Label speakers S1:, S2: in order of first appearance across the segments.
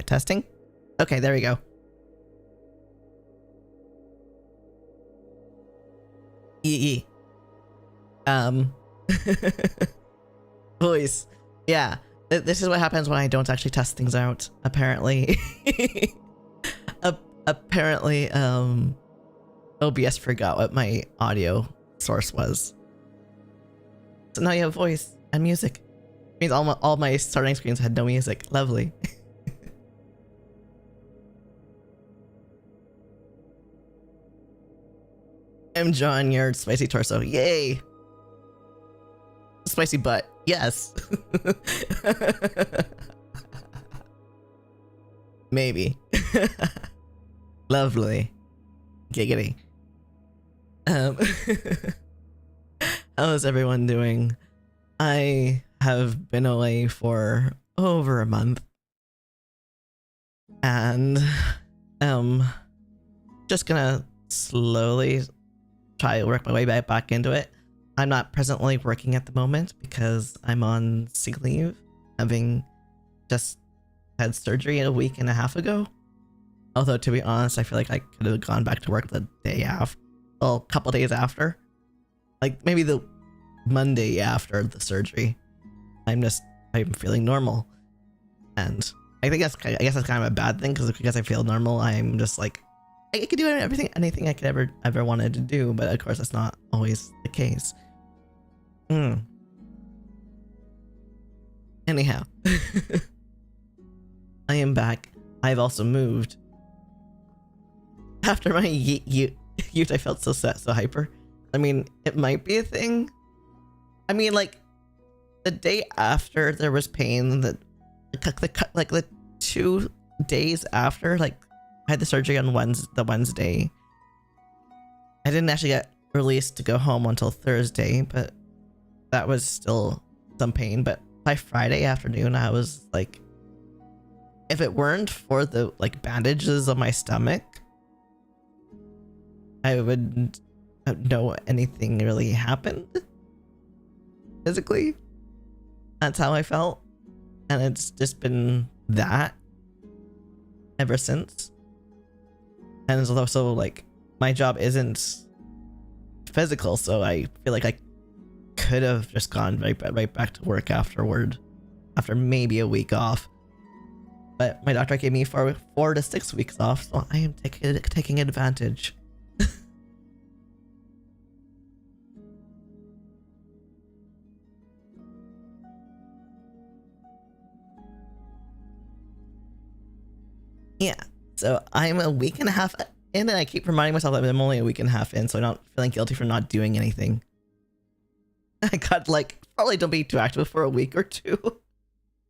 S1: Testing? Okay, there we go. EE. Voice. Yeah. This is what happens when I don't actually test things out, apparently. Apparently, OBS forgot what my audio source was. So now you have voice and music. It means all my starting screens had no music. Lovely. I'm John, your spicy torso. Yay! Spicy butt. Yes. Maybe. Lovely. Giggity. How's everyone doing? I have been away for over a month. And, just gonna slowly try to work my way back into it. I'm not presently working at the moment because I'm on sick leave, having just had surgery a week and a half ago. Although, to be honest, I feel like I could have gone back to work the day after, well, a couple days after. Like, maybe the Monday after the surgery. I'm feeling normal. And I guess that's kind of a bad thing, because I feel normal, I'm just like, I could do anything I could ever wanted to do, but of course that's not always the case. Anyhow, I am back. I've also moved. After my yeet, I felt so set, so hyper. I mean, it might be a thing. I mean, like, the day after there was pain, the 2 days after, like, I had the surgery on the Wednesday. I didn't actually get released to go home until Thursday, but that was still some pain. But by Friday afternoon, I was like, if it weren't for the like bandages on my stomach, I wouldn't know anything really happened physically. That's how I felt. And it's just been that ever since. And it's also like, my job isn't physical, so I feel like I could have just gone right back to work afterward, after maybe a week off. But my doctor gave me 4 to 6 weeks off, so I am taking advantage. Yeah, so I'm a week and a half in, and I keep reminding myself that I'm only a week and a half in, so I'm not feeling guilty for not doing anything. I got, like, probably don't be too active for a week or 2.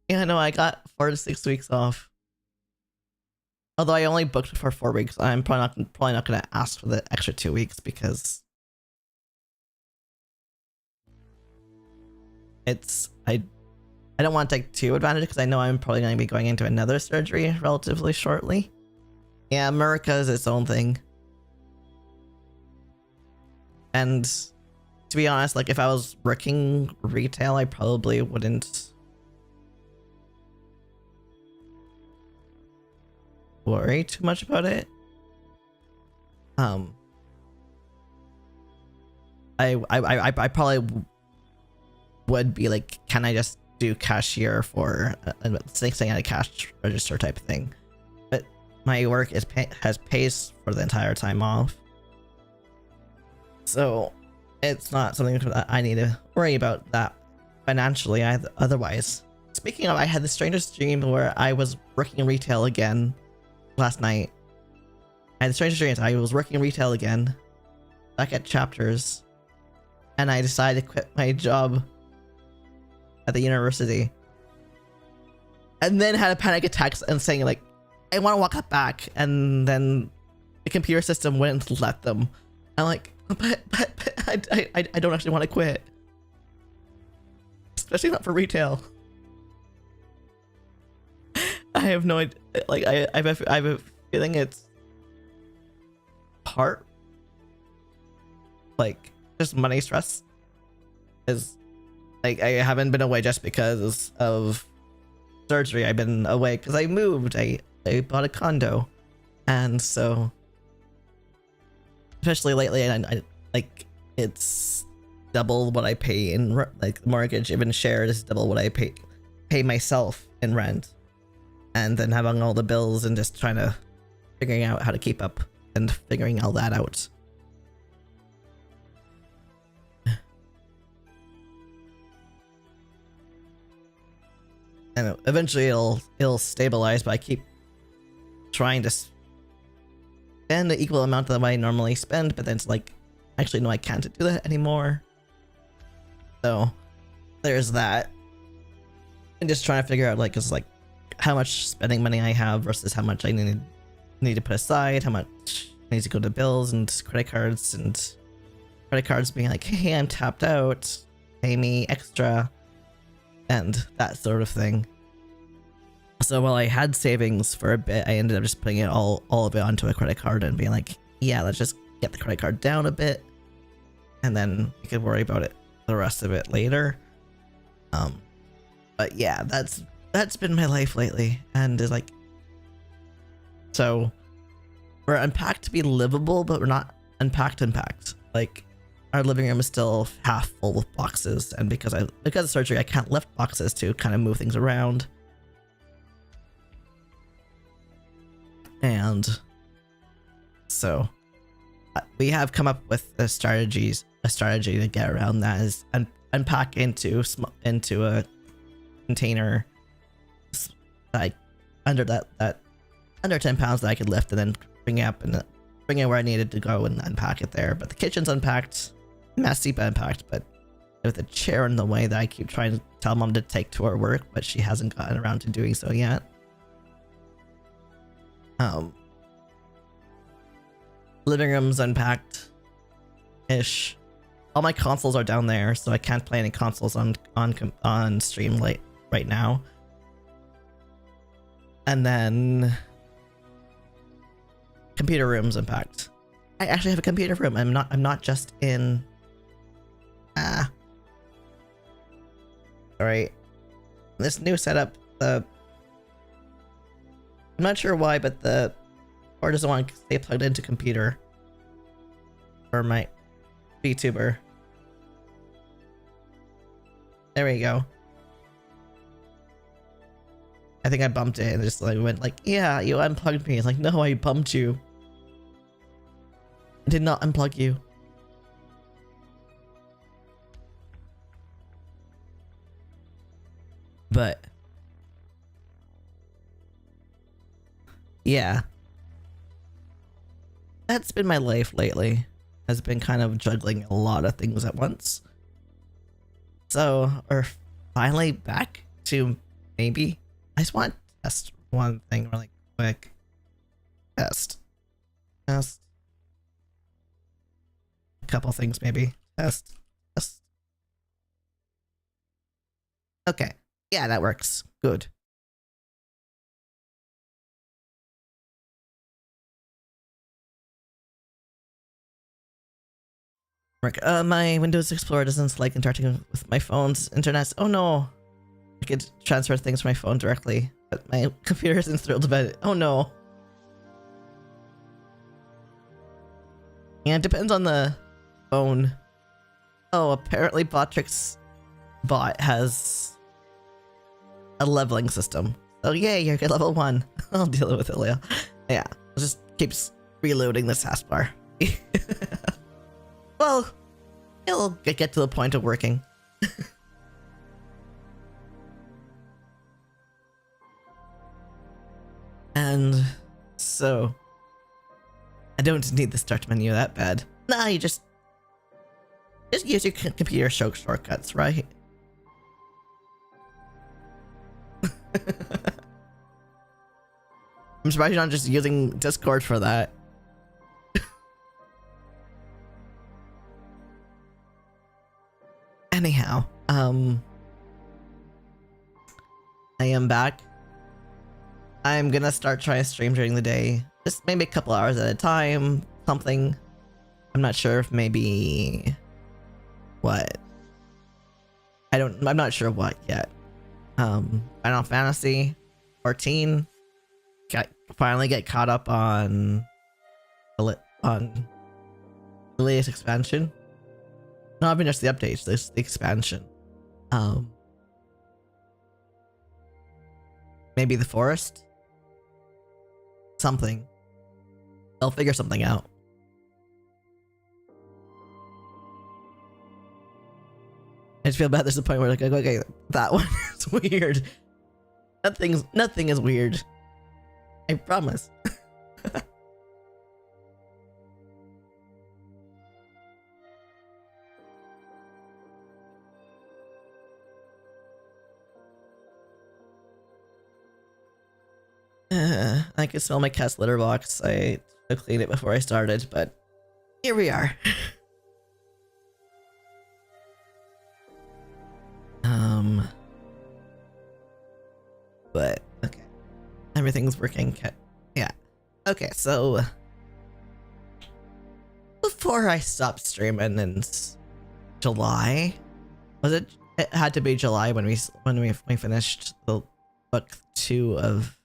S1: Yeah, no, I got 4 to 6 weeks off. Although I only booked for 4 weeks, I'm probably not gonna ask for the extra 2 weeks, because I don't want to take too advantage, because I know I'm probably going to be going into another surgery relatively shortly. Yeah, America is its own thing. And to be honest, like, if I was working retail, I probably wouldn't worry too much about it. I probably would be like, can I just do cashier for saying at a cash register type thing? But my work has pays for the entire time off, So it's not something that I need to worry about that financially otherwise. Speaking of, I had the strangest dream where I was working in retail again last night. I had the strangest dream. I was working in retail again, back at Chapters, and I decided to quit my job at the university. And then had a panic attack and saying like, I want to walk back, and then the computer system wouldn't let them. I'm like, but I don't actually want to quit, especially not for retail. I have no idea. Like I have a feeling it's part like just money stress. Is like I haven't been away just because of surgery. I've been away because I moved. I bought a condo, and so especially lately, I like it's double what I pay in like mortgage. Even shared is double what I pay myself in rent, and then having all the bills and just trying to figuring out how to keep up and figuring all that out. And eventually it'll stabilize, but I keep trying to spend the equal amount that I normally spend, but then it's like, actually no, I can't do that anymore. So there's that. And just trying to figure out like, it's like how much spending money I have versus how much I need to put aside, how much needs to go to bills and credit cards, and credit cards being like, hey, I'm tapped out, pay me extra, and that sort of thing. So while I had savings for a bit, I ended up just putting it all of it onto a credit card and being like, yeah, let's just get the credit card down a bit, and then we could worry about it the rest of it later. But yeah, that's been my life lately, and it's like, so we're unpacked to be livable, but we're not unpacked. Like our living room is still half full of boxes, and because of surgery, I can't lift boxes to kind of move things around. And so we have come up with a strategy to get around that is unpack into a container like under that under 10 pounds that I could lift, and then bring it where I needed to go and unpack it there. But the kitchen's unpacked, messy but unpacked, but with a chair in the way that I keep trying to tell Mom to take to her work, but she hasn't gotten around to doing so yet. Living room's unpacked ish. All my consoles are down there, so I can't play any consoles on stream right now. And then computer room's unpacked. I actually have a computer room. I'm not just in alright. This new setup, I'm not sure why, but the cord doesn't want to stay plugged into computer for my Vtuber. There we go. I think I bumped it and just like went like, yeah, you unplugged me. It's like, no, I bumped you. I did not unplug you. But yeah, that's been my life lately. Has been kind of juggling a lot of things at once. So we're finally back to maybe. I just want to test one thing really quick. Test. A couple things maybe. Test. Okay. Yeah, that works. Good. My Windows Explorer doesn't like interacting with my phone's internet. Oh no. I could transfer things from my phone directly, but my computer isn't thrilled about it. Oh no. Yeah, it depends on the phone. Oh, apparently Botrix's bot has a leveling system. Oh yay, you're at level 1. I'll deal with it later. Yeah, it just keeps reloading this taskbar. Well, it'll get to the point of working. And so I don't need the start menu that bad. Nah, you just use your computer shortcuts, right? I'm surprised you're not just using Discord for that. Anyhow, I am back. I'm gonna start trying to stream during the day. Just maybe a couple hours at a time, something. I'm not sure if maybe what. I'm not sure what yet. Final Fantasy 14. Finally get caught up on the latest expansion. Not even just the updates, this the expansion. Maybe the forest? Something. I'll figure something out. I just feel bad there's a point where like, okay, that one is weird. Nothing is weird. I promise. I could smell my cat's litter box. I should have cleaned it before I started, but here we are. But okay, everything's working. Yeah. Okay, so before I stopped streaming in July, was it? It had to be July when we finished the book 2 of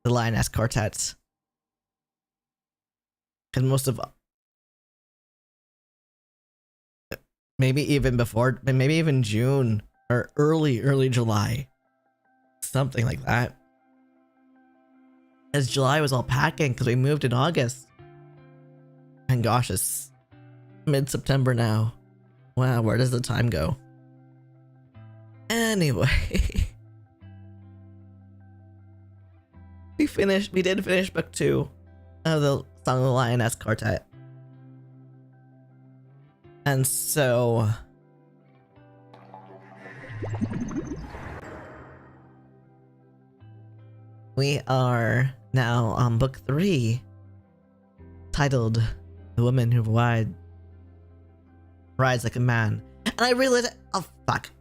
S1: the Lioness Quartet. Because most of maybe even before, maybe even June or early July, something like that. As July was all packing because we moved in August, and gosh, it's mid-September now. Wow, where does the time go? Anyway, we did finish book 2 of the Song of the Lioness Quartet. And so we are now on book 3, titled The Woman Who Rides Like a Man. And I realized, oh fuck,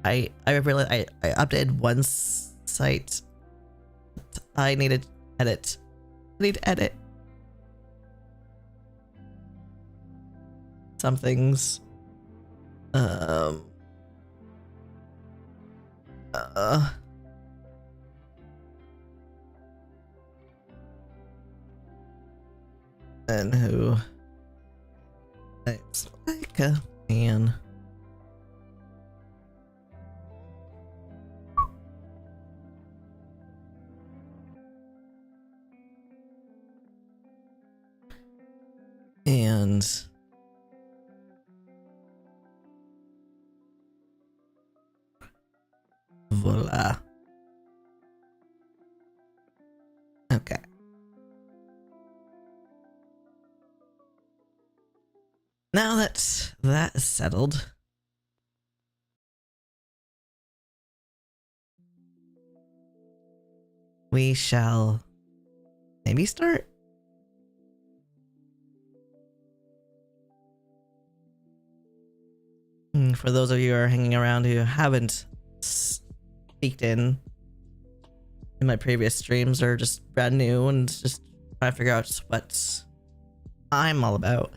S1: I realized I updated one site. I need to edit. Some things. And who? It's like a man. And voila. Okay. Now that that is settled, we shall maybe start. For those of you who are hanging around who haven't peeked in my previous streams or just brand new and just trying to figure out what I'm all about.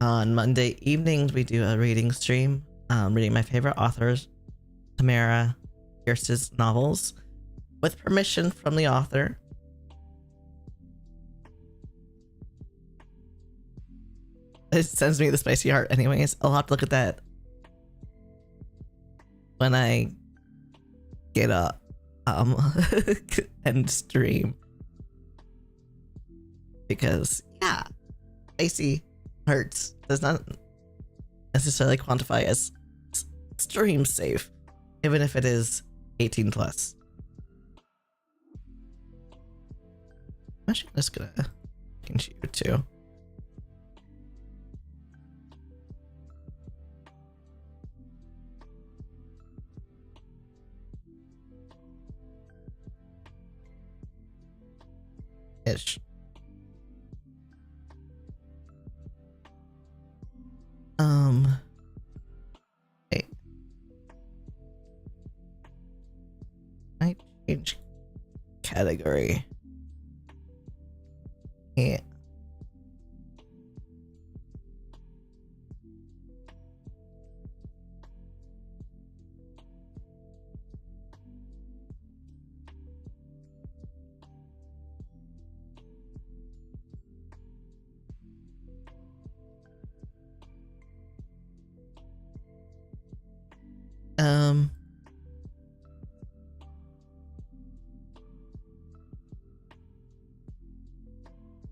S1: On Monday evenings, we do a reading stream, reading my favorite authors, Tamora Pierce's novels, with permission from the author. It sends me the spicy heart anyways. I'll have to look at that when I get up and stream, because yeah, spicy hurts does not necessarily quantify as stream safe, even if it is 18 plus. I'm actually just gonna change you too. Ish. Wait. I change category. Yeah.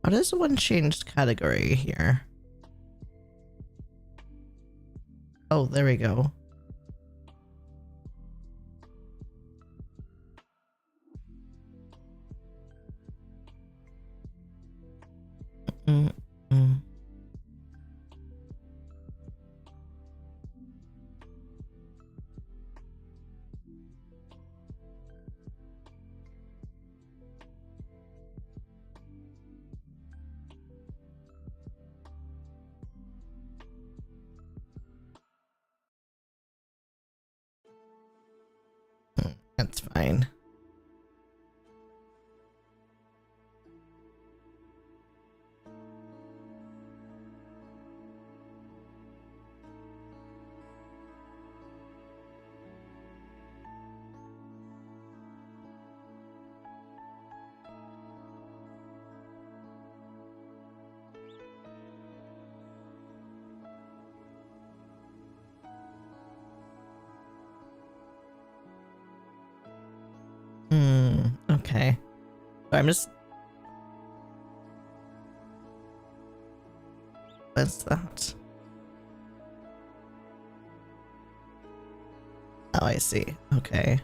S1: How does one change category here? Oh, there we go. That's fine. Okay. I'm just... What's that? Oh, I see. Okay.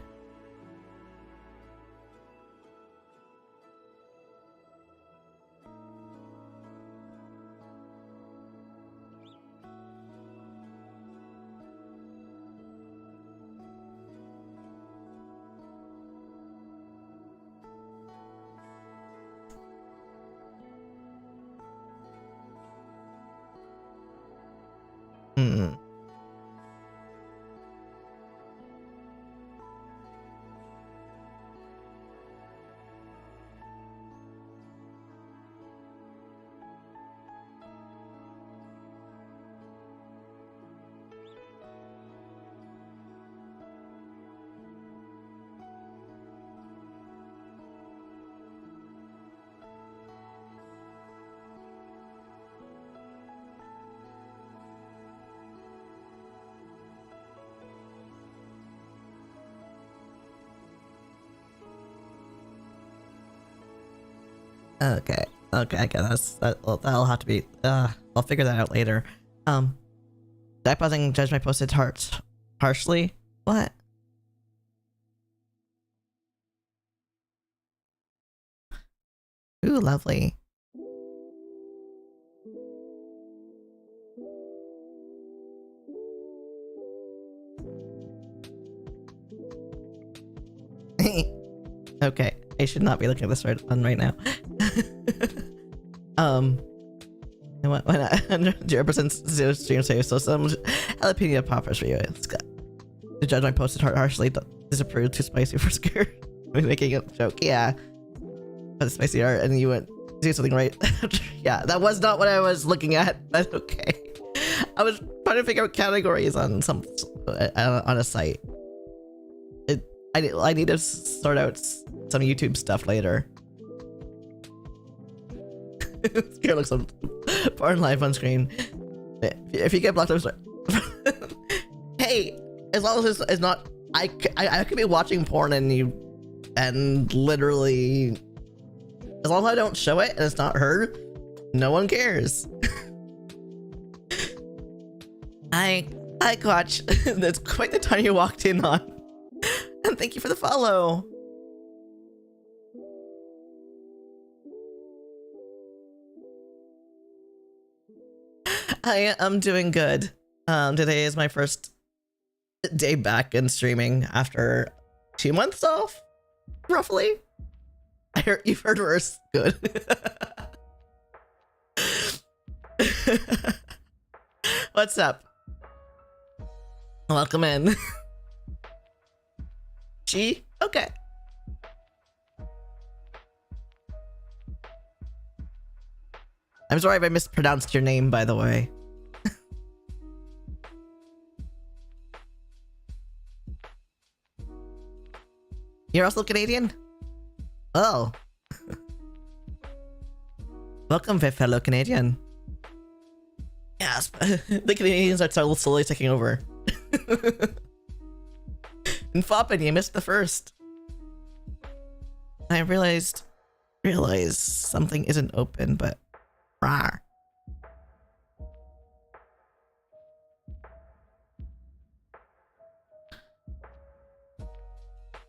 S1: Okay. Okay, I guess that'll have to be. I'll figure that out later. Backpausing judge my posted harshly. What? Ooh, lovely. Okay, I should not be looking at this one right now. And when I 0% zero stream save, so some jalapeno poppers for you. It's good. To judge my posted harshly, disapproved, too spicy for scared. Making a joke, yeah. But spicy art, and you went do something right. Yeah, that was not what I was looking at, but okay. I was trying to figure out categories on on a site. I need to sort out some YouTube stuff later. Here looks some porn live on screen. If you get blocked, I'm sorry. Hey, as long as it's not, I could be watching porn and literally, as long as I don't show it and it's not heard, no one cares. Hi, Quatch. That's quite the time you walked in on. And thank you for the follow. I am doing good. Today is my first day back in streaming after 2 months off, roughly. You've heard worse. Good. What's up? Welcome in. She? Okay. I'm sorry if I mispronounced your name, by the way. You're also Canadian? Oh. Welcome, fellow Canadian. Yes, the Canadians are slowly taking over. And Foppin, you missed the first. I realized something isn't open, but rawr.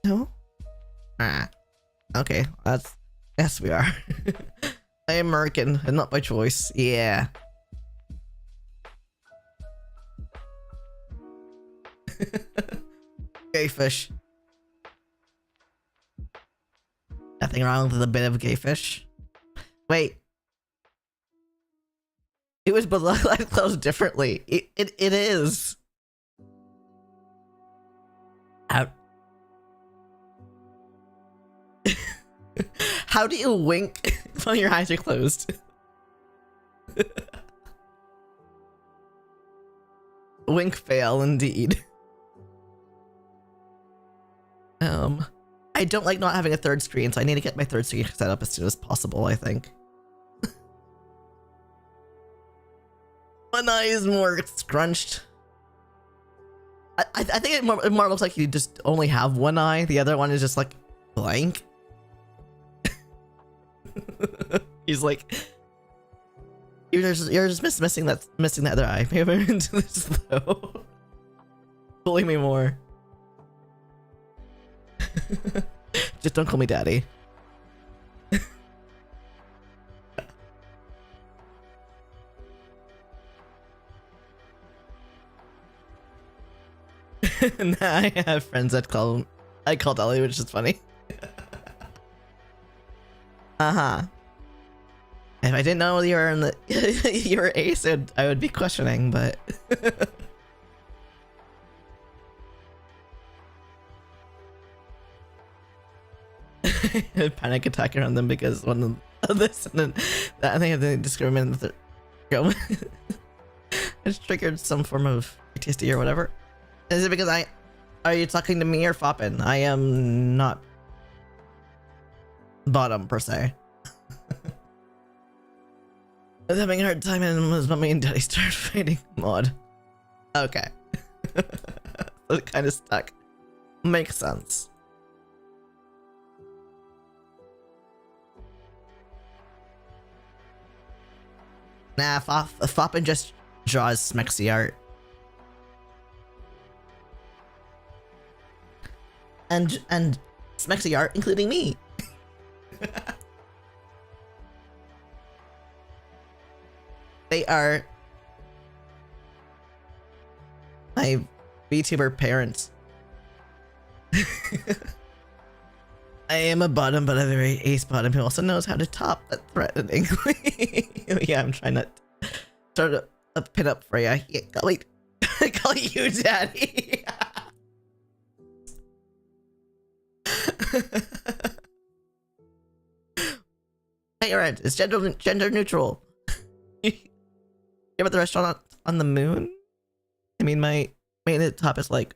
S1: No? Ah. Okay, yes we are. I am American and not by choice. Yeah. Gay fish. Nothing wrong with a bit of gay fish. Wait. It was below life closed differently. It is. Out. How do you wink while your eyes are closed? Wink fail indeed. I don't like not having a third screen, so I need to get my third screen set up as soon as possible, I think. One eye is more scrunched. I think it more looks like you just only have one eye. The other one is just like blank. He's like, you're just missing the other eye. Maybe I'm into this though. Bully me more. Just don't call me daddy. Now I have friends that call Ellie, which is funny. Uh-huh. If I didn't know you were in the you were ace, I would be questioning, but panic attack around them because one of this and then that, I think they discriminate. It's triggered some form of PTSD or whatever. Is it because are you talking to me or Foppin? I am not bottom per se. I was having a hard time and was mommy and daddy started fighting mod. Okay. So it kind of stuck. Makes sense. Nah, Foppin just draws smexy art. And smexy art, including me. They are my VTuber parents. I am a bottom, but a very ace bottom who also knows how to top that threateningly. Yeah, I'm trying to start a pin up for you. Yeah, wait, I call you daddy. Parent, it's gender neutral. Yeah, but the restaurant on the moon? I mean, my main at the top is like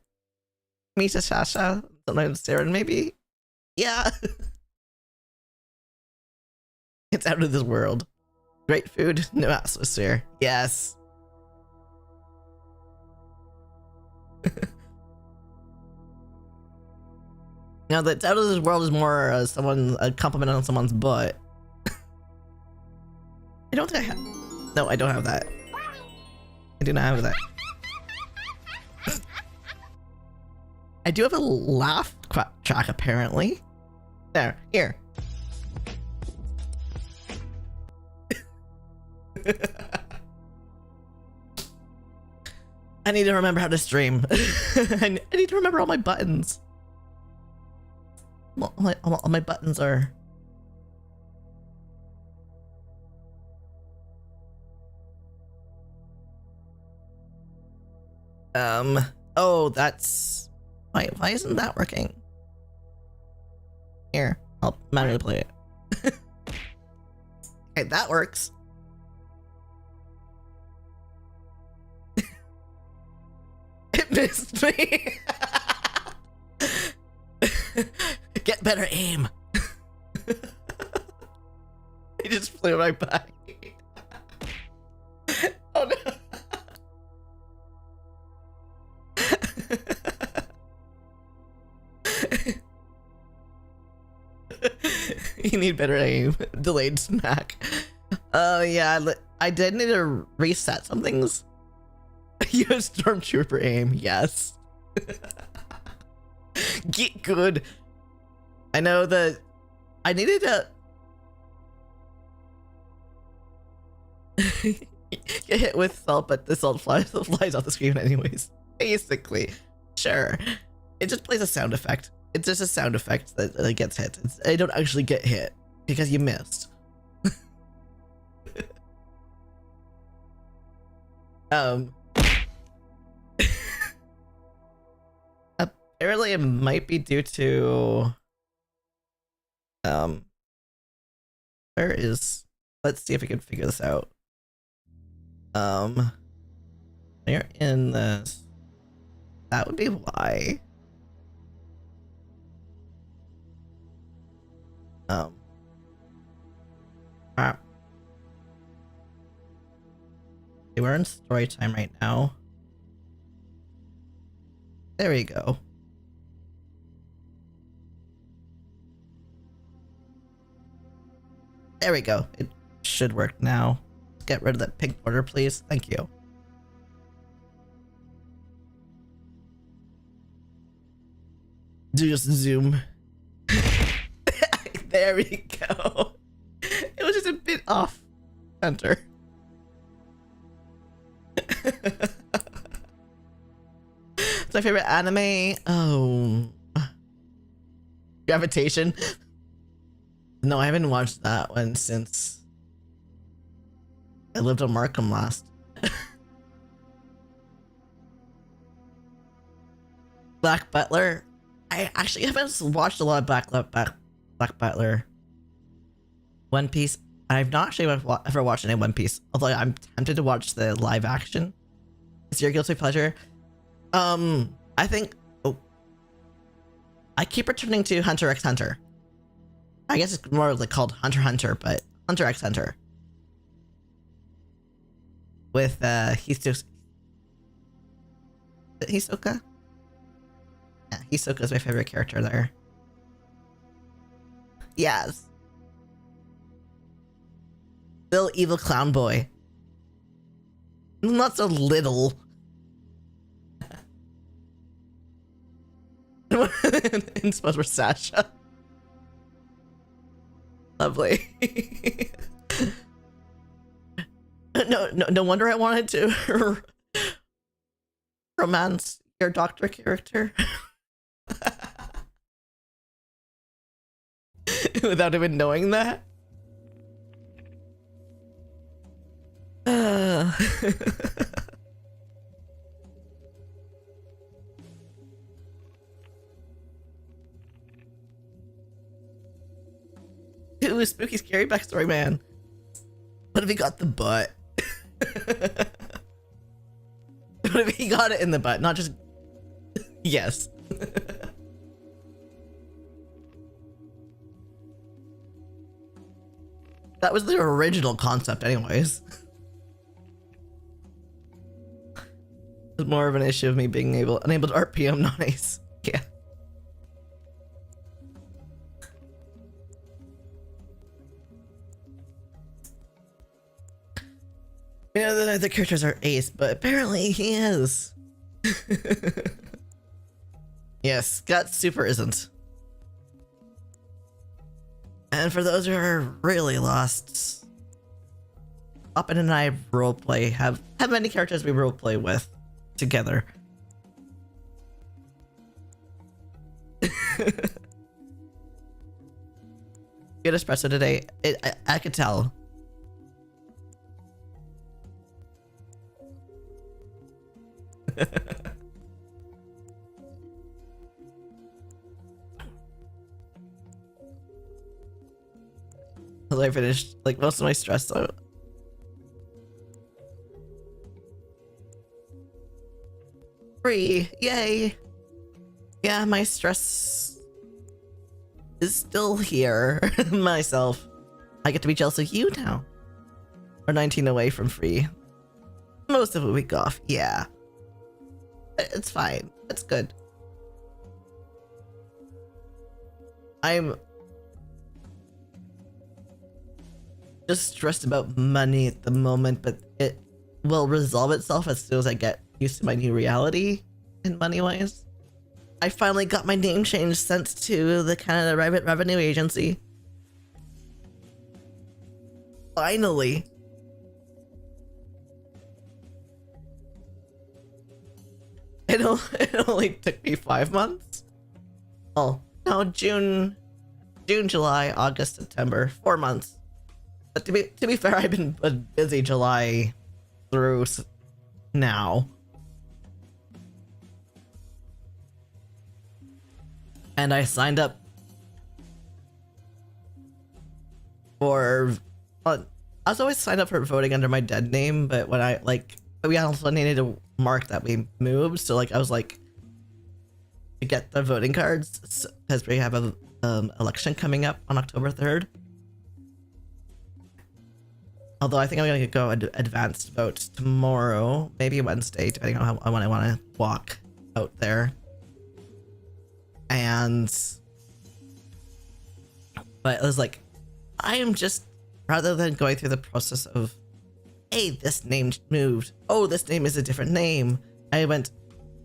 S1: Misa Sasha, sometimes Saren maybe? Yeah. It's out of this world. Great food, no atmosphere. Yes. Now, the out of this world is more a compliment on someone's butt. I don't think I have. No, I don't have that. I do not have that. I do have a laugh track apparently. There, here. I need to remember how to stream. I need to remember all my buttons. All my buttons are. Oh, that's. Why isn't that working? Here, I'll manually play it. Okay, that works. It missed me. Get better aim. He just flew right by. Oh no. You need better aim. Delayed smack. Oh yeah, I did need to reset some things. You have stormtrooper aim, yes. Get good. I know that I needed to get hit with salt, but the salt flies off the screen anyways. Basically, sure. It just plays a sound effect. It's just a sound effect that gets hit. I don't actually get hit because you missed. Apparently it might be due to where is, let's see if we can figure this out. They're in this. That would be why. We're in Storytime right now. There we go. There we go. It should work now. Let's get rid of that pink border, please. Thank you. Just zoom. There we go. It was just a bit off center. It's my favorite anime. Oh, Gravitation. No, I haven't watched that one since I lived on Markham last. Black Butler. I actually haven't watched a lot of Black Butler. One Piece. I've not actually ever watched any One Piece, although I'm tempted to watch the live action. It's your guilty pleasure. I think. Oh, I keep returning to Hunter x Hunter. I guess it's more like called Hunter x Hunter, but Hunter x Hunter with Hisoka. Yeah, Hisoka's my favorite character there. Yes. Little evil clown boy. Not so little. And suppose we're Sasha. Lovely. No wonder I wanted to romance your doctor character. Without even knowing that. Ooh, spooky scary backstory, man. What if he got the butt? What if he got it in the butt, not just... Yes. That was the original concept anyways. It's more of an issue of me being unable to RPM nice. Yeah. You know, the other characters are ace, but apparently he is. Yes, got super isn't. And for those who are really lost, Oppen and I roleplay, have many characters we roleplay with together. Good espresso today. I could tell. I finished like most of my stress, so free, yay! Yeah, my stress is still here. Myself, I get to be jealous of you now. We're 19 away from free. Most of a week off, yeah. It's fine. It's good. I'm just stressed about money at the moment, but it will resolve itself as soon as I get used to my new reality in money-wise. I finally got my name change sent to the Canada Revenue Agency. Finally. It only took me 5 months. Oh, no, June, July, August, September, 4 months. But to be fair, I've been busy July through now. And I signed up for, I was always signed up for voting under my dead name, but when we also needed to mark that we moved, so like I was like, to get the voting cards, because we have a election coming up on October 3rd. Although I think I'm gonna go advanced vote tomorrow, maybe Wednesday, depending on when I want to walk out there. But it was like, I am just, rather than going through the process of, hey, this name moved. Oh, this name is a different name. I went,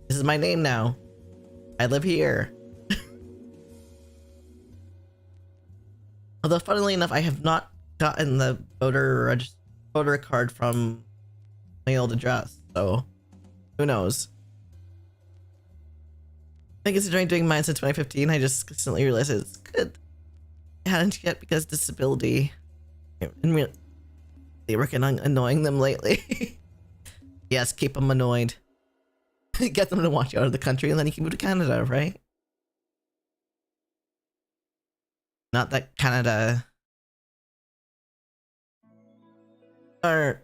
S1: this is my name now. I live here. Although, funnily enough, I have not gotten the voter card from my old address, so who knows? I think considering doing mine since 2015, I just recently realized it's good. I hadn't yet because disability. And they working on annoying them lately. Yes, keep them annoyed. Get them to want you out of the country, and then you can move to Canada, right? Not that Canada or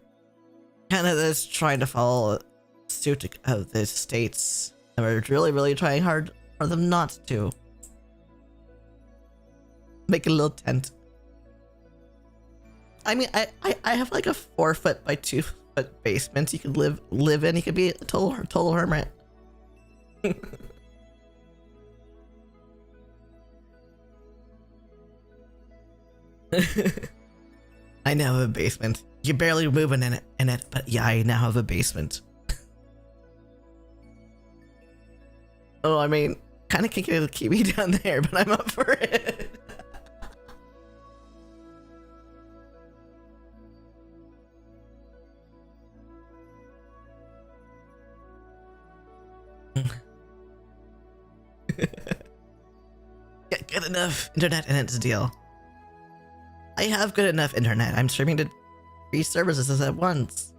S1: Canada's trying to follow suit of the States, and we're really trying hard for them not to. Make a little tent. I mean, I have like a 4 foot by 2 foot basement you could live in. You could be a total hermit. I now have a basement. You're barely moving in it, but yeah, I now have a basement. Oh, I mean, kind of kicking to keep me down there, but I'm up for it. Get good enough internet and it's a deal. I have good enough internet. I'm streaming to 3 services at once.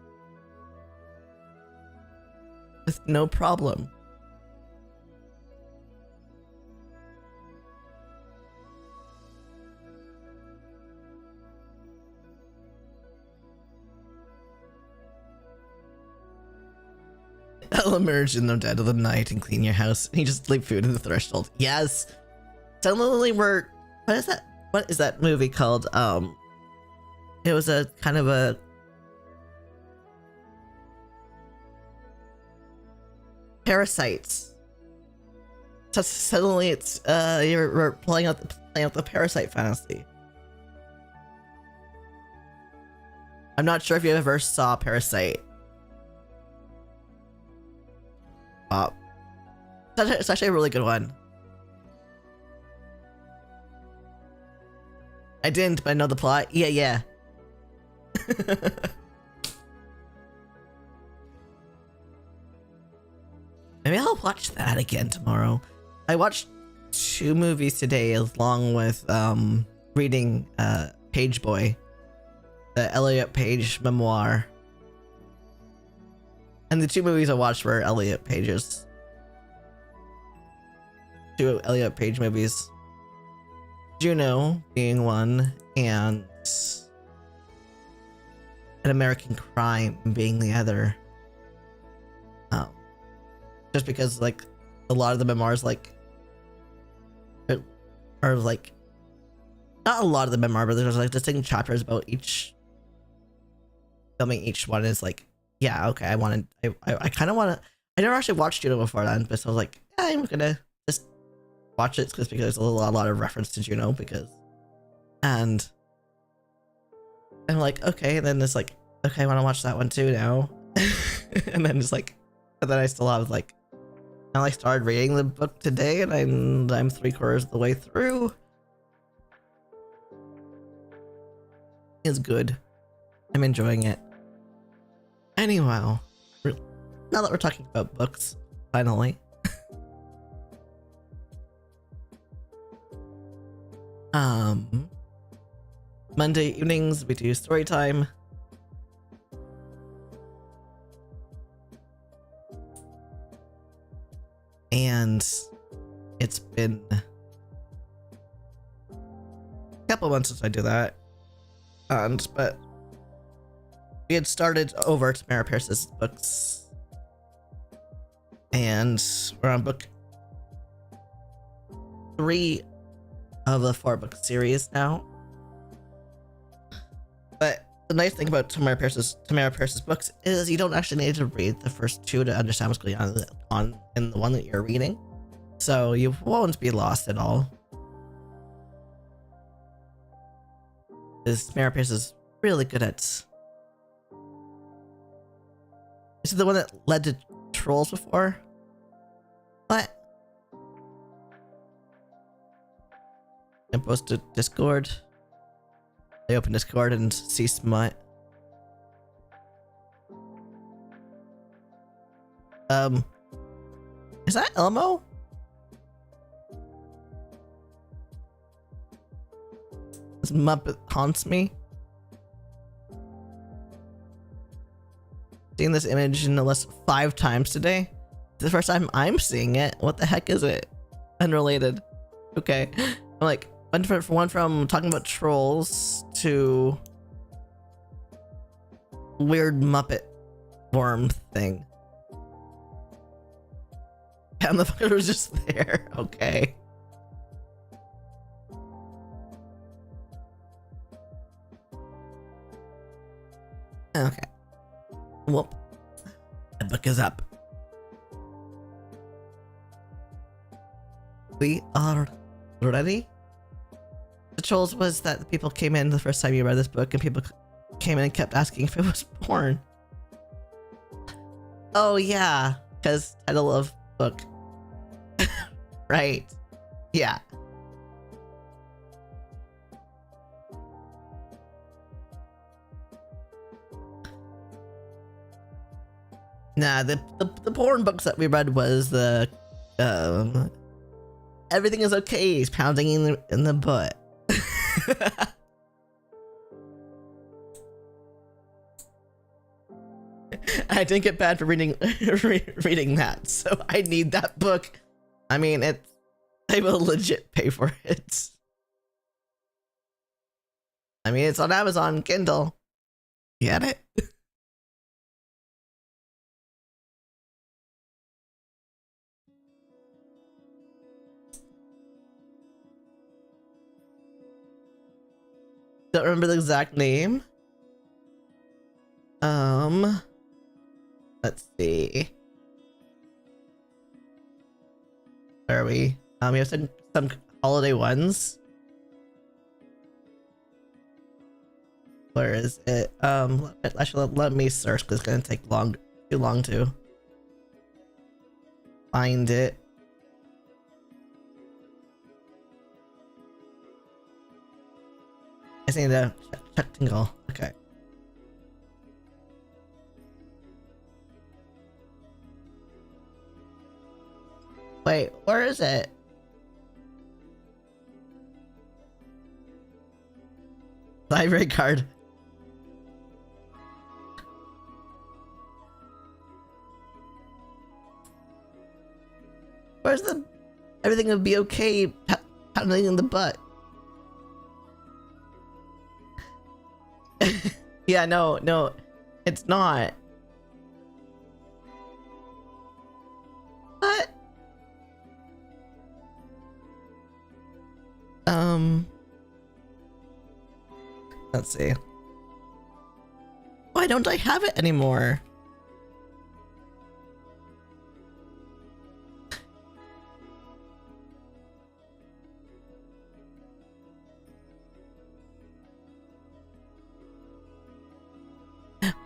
S1: With no problem. I'll emerge in the dead of the night and clean your house. And you just leave food in the threshold. Yes. Suddenly we're... What is that movie called? It was a kind of a... Parasites. So suddenly it's, we're playing out the Parasite fantasy. I'm not sure if you ever saw Parasite. It's actually a really good one. I didn't, but I know the plot. Yeah. Maybe I'll watch that again tomorrow. I watched 2 movies today along with reading Page Boy, the Elliot Page memoir. And the 2 movies I watched were Elliot Page's. 2 Elliot Page movies. Juno being one, and An American Crime being the other. Just because, like, a lot of the memoirs, like, are like, not a lot of the memoir, but there's like distinct chapters about each filming each one is like, yeah, okay, I kind of want to. I never actually watched Juno before then, but so I was like, yeah, I'm gonna just watch it because there's a lot of reference to Juno and I'm like, okay, and then it's like, okay, I want to watch that one too now, and then it's like, but then I still have like, I like started reading the book today, and I'm 3/4 of the way through. It's good. I'm enjoying it. Anyway, now that we're talking about books, finally. Monday evenings we do story time. And it's been a couple months since I do that. But we had started over Tamora Pierce's books, and we're on book 3 of the 4-book series now. But the nice thing about Tamora Pierce's books is you don't actually need to read the first 2 to understand what's going on in the one that you're reading, so you won't be lost at all. Tamora Pierce is really good at. Is it the one that led to Trolls before? What? I posted Discord. I open Discord and see smut. Is that Elmo? This Muppet haunts me. Seen this image no less 5 times today. It's the first time I'm seeing it. What the heck is it? Unrelated. Okay. I'm like, one from talking about trolls to weird Muppet worm thing. And the fucker was just there. Okay. Okay. Whoop. The book is up. We are ready. The trolls was that the people came in the first time you read this book, and people came in and kept asking if it was porn. Oh yeah, because title of book. Right. Yeah. Nah, the porn books that we read was the everything is okay. He's pounding in the butt. I didn't get bad for reading reading that, so I need that book. I mean, I will legit pay for it. I mean, it's on Amazon Kindle. Get it? Don't remember the exact name. Let's see. Where are we? We have some holiday ones. Where is it? Actually, let me search because it's gonna take too long to find it. just need to check tingle. Okay. Wait, where is it? Library card. Where's the... Everything will be okay pounding in the butt. Yeah, no, it's not. What? Let's see. Why don't I have it anymore?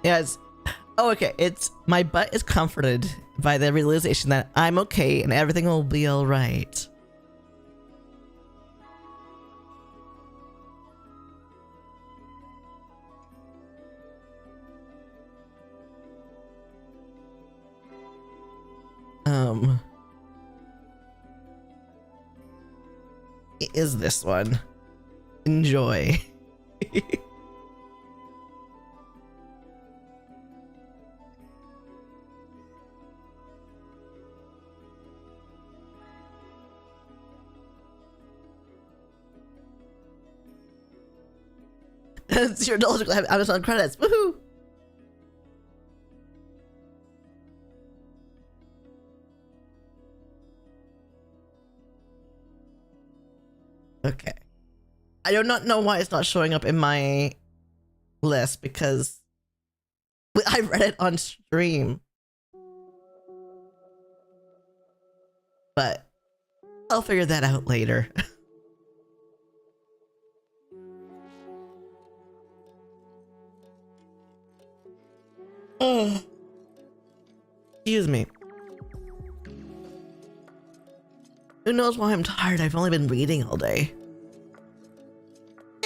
S1: Yes. Oh, okay. It's my butt is comforted by the realization that I'm okay and everything will be all right. It is this one. Enjoy. $0 will have Amazon credits. Woohoo! Okay. I do not know why it's not showing up in my list because I read it on stream. But I'll figure that out later. Oh, excuse me. Who knows why I'm tired? I've only been reading all day.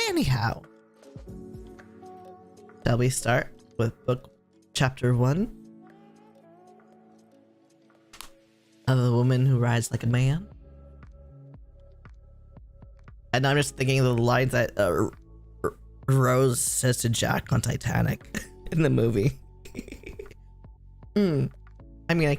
S1: Anyhow, shall we start with book chapter 1 of A Woman Who Rides Like a Man? And I'm just thinking of the lines that Rose says to Jack on Titanic in the movie. I mean,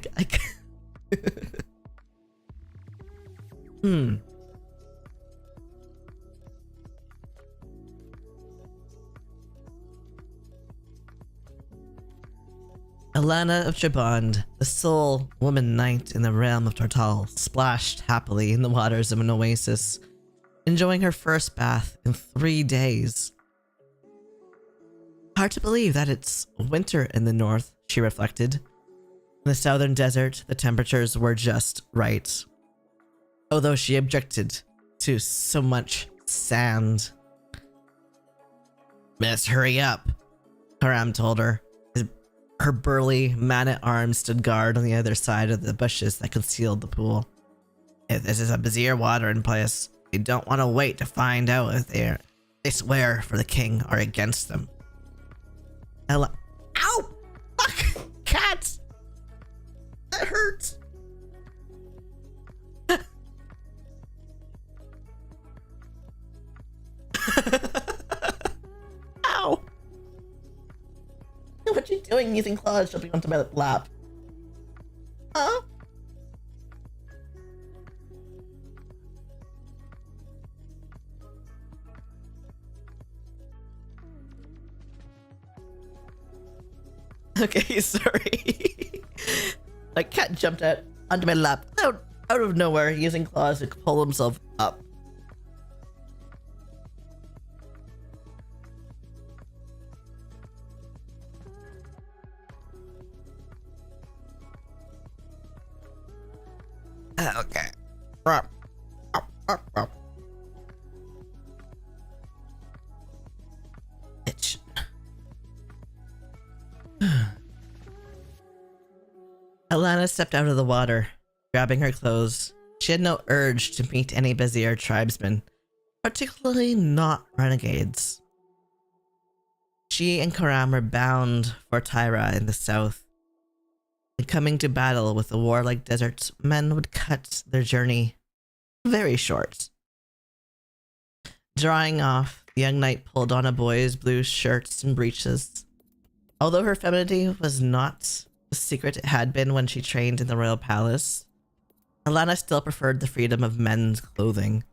S1: Alana of Jabond, the sole woman knight in the realm of Tortal, splashed happily in the waters of an oasis, enjoying her first bath in 3 days. Hard to believe that it's winter in the north, she reflected. In the southern desert, the temperatures were just right. Although she objected to so much sand. Miss, hurry up, Karam told her. Her burly man-at-arms stood guard on the other side of the bushes that concealed the pool. If this is a busier watering place, you don't want to wait to find out if they swear for the king or against them. Ella. Ow! Fuck! Cats! That hurts! Ow! What you doing using claws jumping onto my lap? Huh? Okay, sorry. My cat jumped out onto my lap out of nowhere using claws to pull himself up. Okay. Itch. Alana stepped out of the water, grabbing her clothes. She had no urge to meet any busier tribesmen, particularly not renegades. She and Karam were bound for Tyra in the south. And coming to battle with the warlike deserts, men would cut their journey very short. Drying off, the young knight pulled on a boy's blue shirts and breeches. Although her femininity was not the secret it had been when she trained in the royal palace, Alana still preferred the freedom of men's clothing.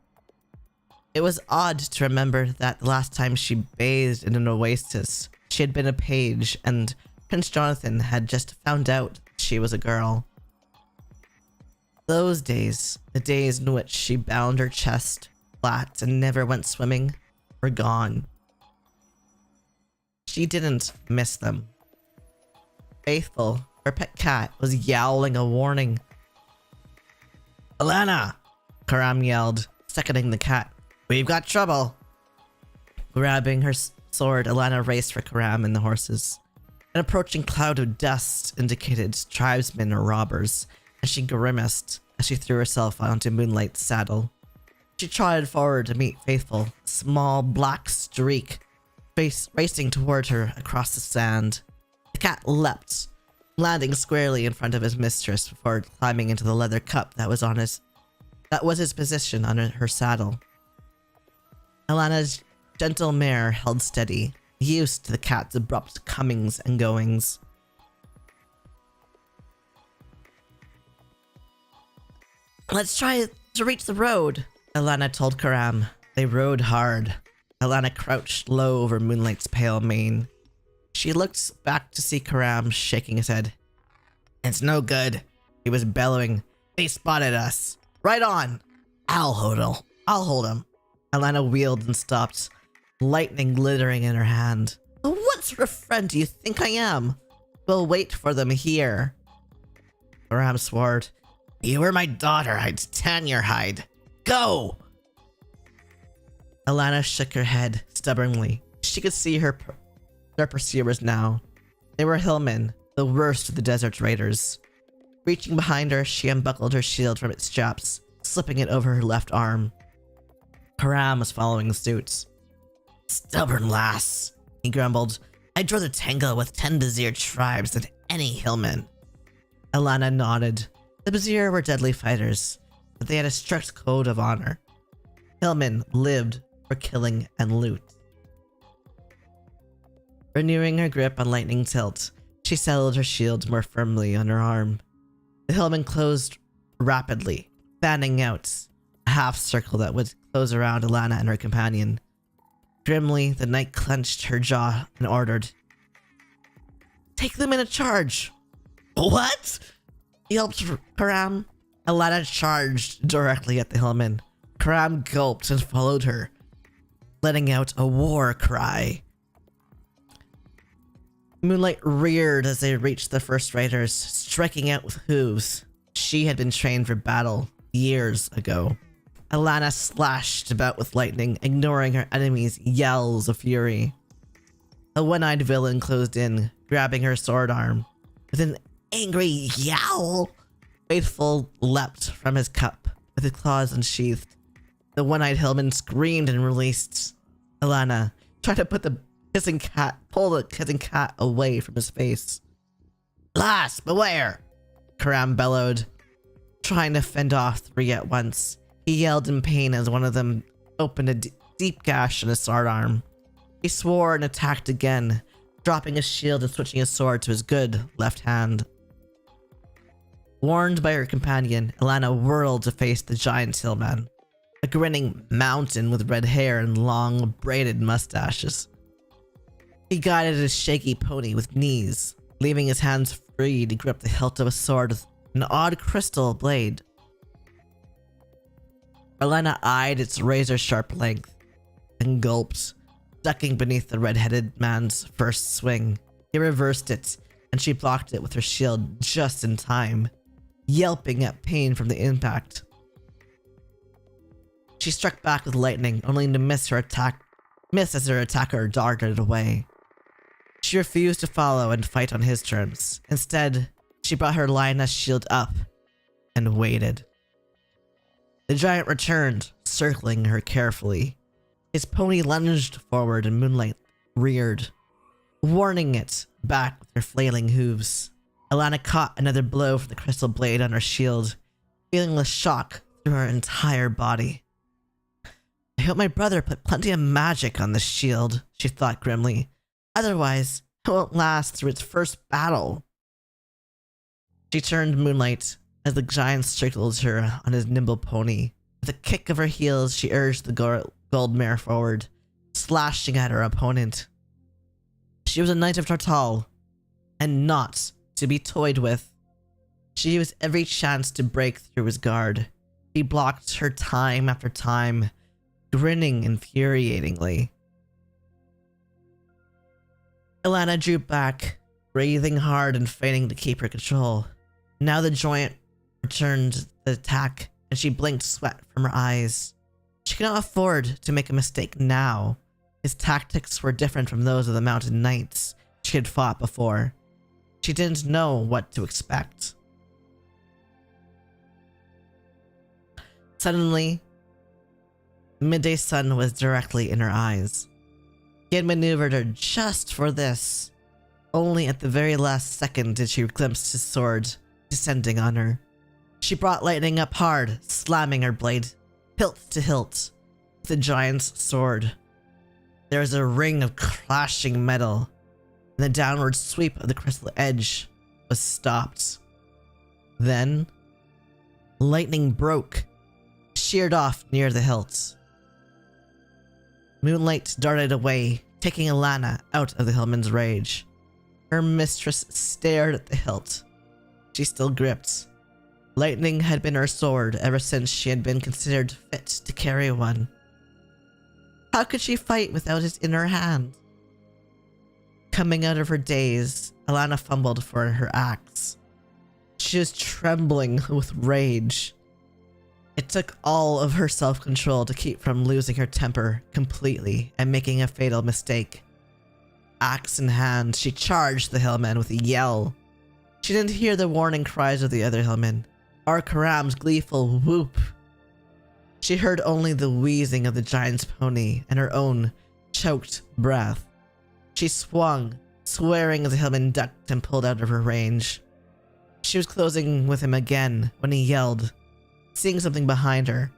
S1: It was odd to remember that the last time she bathed in an oasis, she had been a page, and Prince Jonathan had just found out she was a girl. Those days, the days in which she bound her chest flat and never went swimming, were gone. She didn't miss them. Faithful, her pet cat, was yowling a warning. "Alana!" Karam yelled, seconding the cat. "We've got trouble!" Grabbing her sword, Alana raced for Karam and the horses. An approaching cloud of dust indicated tribesmen or robbers, and she grimaced as she threw herself onto Moonlight's saddle. She trotted forward to meet Faithful, a small black streak racing toward her across the sand. The cat leapt, landing squarely in front of his mistress before climbing into the leather cup that was his position under her saddle. Alana's gentle mare held steady, used to the cat's abrupt comings and goings. "Let's try to reach the road," Alana told Karam. They rode hard. Alana crouched low over Moonlight's pale mane. She looked back to see Karam shaking his head. "It's no good," he was bellowing. "They spotted us. Right on. I'll hold him." Alana wheeled and stopped, lightning glittering in her hand. "What sort of friend do you think I am? We'll wait for them here." Karam swore. "You were my daughter, I'd tan your hide. Go!" Alana shook her head stubbornly. She could see their pursuers now. They were hillmen, the worst of the desert raiders. Reaching behind her, she unbuckled her shield from its straps, slipping it over her left arm. Karam was following suit. "Stubborn lass," he grumbled. "I'd rather tangle with 10 Bazir tribes than any hillman." Alana nodded. The Bazir were deadly fighters, but they had a strict code of honor. Hillmen lived for killing and loot. Renewing her grip on lightning tilt, she settled her shield more firmly on her arm. The hillman closed rapidly, fanning out a half circle that would close around Alana and her companion. Grimly, the knight clenched her jaw and ordered, "Take them in a charge!" "What?" yelped Karam. Alana charged directly at the hillman. Karam gulped and followed her, letting out a war cry. Moonlight reared as they reached the first raiders, striking out with hooves. She had been trained for battle years ago. Alana slashed about with lightning, ignoring her enemies' yells of fury. A one-eyed villain closed in, grabbing her sword arm. With an angry yowl, Faithful leapt from his cup, with his claws unsheathed. The one-eyed hillman screamed and released. Alana tried to pull the kissing cat away from his face. "Lass, beware!" Karam bellowed, trying to fend off 3 at once. He yelled in pain as one of them opened a deep gash in his sword arm. He swore and attacked again, dropping his shield and switching his sword to his good left hand. Warned by her companion, Alana whirled to face the giant hillman, a grinning mountain with red hair and long, braided mustaches. He guided his shaky pony with knees, leaving his hands free to grip the hilt of a sword with an odd crystal blade. Alana eyed its razor-sharp length and gulped, ducking beneath the red-headed man's first swing. He reversed it, and she blocked it with her shield just in time, yelping at pain from the impact. She struck back with lightning, only to miss as her attacker darted away. She refused to follow and fight on his terms. Instead, she brought her lioness shield up and waited. The giant returned, circling her carefully. His pony lunged forward and Moonlight reared. warning it back with her flailing hooves. Alana caught another blow from the crystal blade on her shield, feeling the shock through her entire body. I hope my brother put plenty of magic on this shield, she thought grimly. Otherwise, it won't last through its first battle. She turned Moonlight as the giant circled her on his nimble pony. With a kick of her heels, she urged the gold mare forward, slashing at her opponent. She was a knight of Tartal, and not to be toyed with. She used every chance to break through his guard. He blocked her time after time, grinning infuriatingly. Alana drew back, breathing hard and feigning to keep her control. Now the giant returned the attack, and she blinked sweat from her eyes. She could not afford to make a mistake now. His tactics were different from those of the mountain knights she had fought before. She didn't know what to expect. Suddenly, the midday sun was directly in her eyes. He had maneuvered her just for this. Only at the very last second did she glimpse his sword descending on her. She brought lightning up hard, slamming her blade hilt to hilt with the giant's sword. There was a ring of clashing metal, and the downward sweep of the crystal edge was stopped. Then, lightning broke, sheared off near the hilt. Moonlight darted away, taking Alana out of the hillman's rage. Her mistress stared at the hilt. She still gripped. Lightning had been her sword ever since she had been considered fit to carry one. How could she fight without it in her hand? Coming out of her daze, Alana fumbled for her axe. She was trembling with rage. It took all of her self-control to keep from losing her temper completely and making a fatal mistake. Axe in hand, she charged the hillman with a yell. She didn't hear the warning cries of the other hillmen, or Karam's gleeful whoop. She heard only the wheezing of the giant's pony and her own choked breath. She swung, swearing as the hillman ducked and pulled out of her range. She was closing with him again when he yelled, seeing something behind her.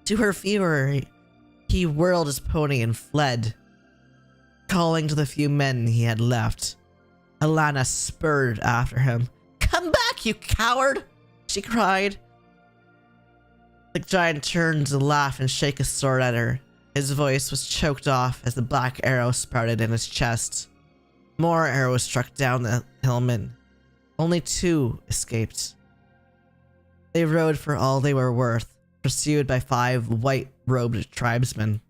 S1: To her fury, he whirled his pony and fled, calling to the few men he had left. Alana spurred after him. "Come back, you coward!" she cried. The giant turned to laugh and shake his sword at her. His voice was choked off as the black arrow sprouted in his chest. More arrows struck down the hillman. Only 2 escaped. They rode for all they were worth, pursued by 5 white-robed tribesmen.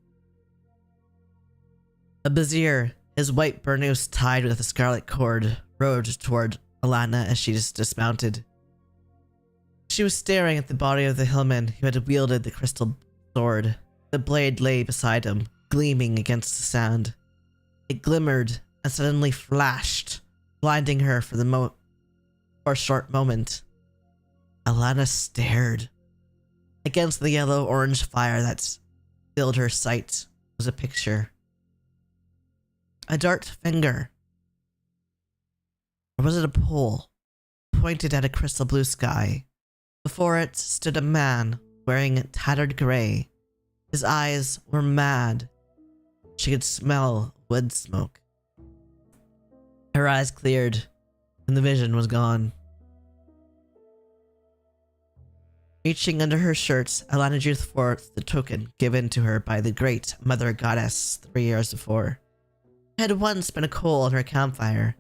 S1: A Bazir, his white burnous tied with a scarlet cord, rode toward Alana as she dismounted. She was staring at the body of the hillman who had wielded the crystal sword. The blade lay beside him, gleaming against the sand. It glimmered and suddenly flashed, blinding her for a short moment. Alana stared. Against the yellow-orange fire that filled her sight was a picture. A dart finger. Or was it a pole, pointed at a crystal blue sky? Before it stood a man wearing tattered gray. His eyes were mad. She could smell wood smoke. Her eyes cleared, and the vision was gone. Reaching under her shirt, Alana drew forth the token given to her by the great mother goddess 3 years before. It had once been a coal on her campfire.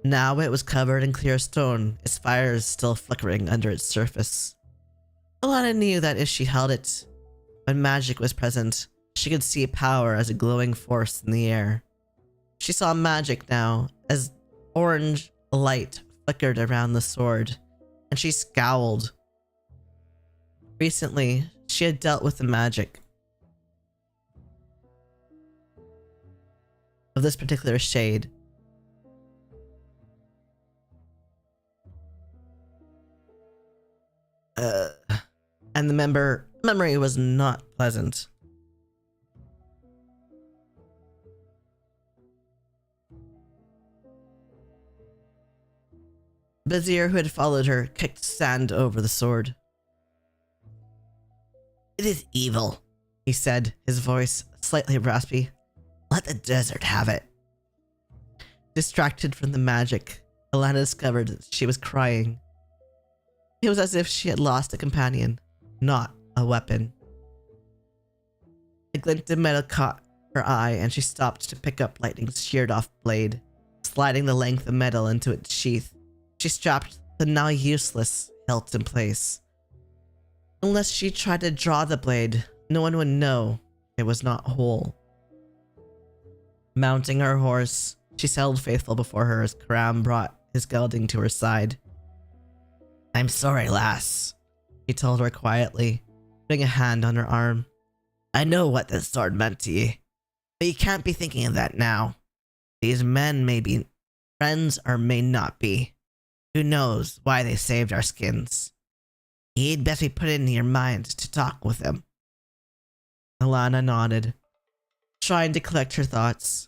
S1: Now it was covered in clear stone, its fires still flickering under its surface. Alana knew that if she held it, when magic was present, she could see power as a glowing force in the air. She saw magic now, as orange light flickered around the sword, and she scowled. Recently, she had dealt with the magic of this particular shade. And the memory was not pleasant. vizier who had followed her kicked sand over the sword. "It is evil," he said, his voice slightly raspy. "Let the desert have it." Distracted from the magic, Alana discovered that she was crying. It was as if she had lost a companion, not a weapon. A glint of metal caught her eye and she stopped to pick up Lightning's sheared-off blade. Sliding the length of metal into its sheath, she strapped the now useless hilt in place. Unless she tried to draw the blade, no one would know it was not whole. Mounting her horse, she sailed faithful before her as Karam brought his gelding to her side. "I'm sorry, lass," he told her quietly, putting a hand on her arm. "I know what this sword meant to you, but you can't be thinking of that now. These men may be friends or may not be. Who knows why they saved our skins? You'd best be put it in your mind to talk with them." Alana nodded, trying to collect her thoughts.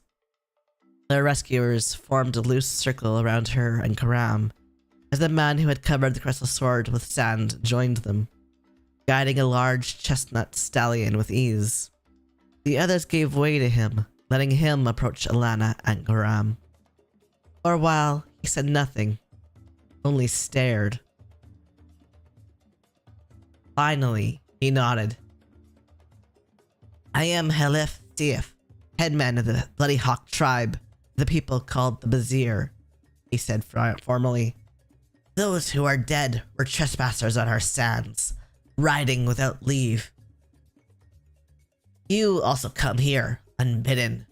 S1: The rescuers formed a loose circle around her and Karam, as the man who had covered the crystal sword with sand joined them, guiding a large chestnut stallion with ease. The others gave way to him, letting him approach Alana and Karam. For a while, he said nothing, only stared. Finally, he nodded. "I am Halef Sief, headman of the Bloody Hawk tribe, the people called the Vizier," he said formally. "Those who are dead were trespassers on our sands, riding without leave. You also come here, unbidden.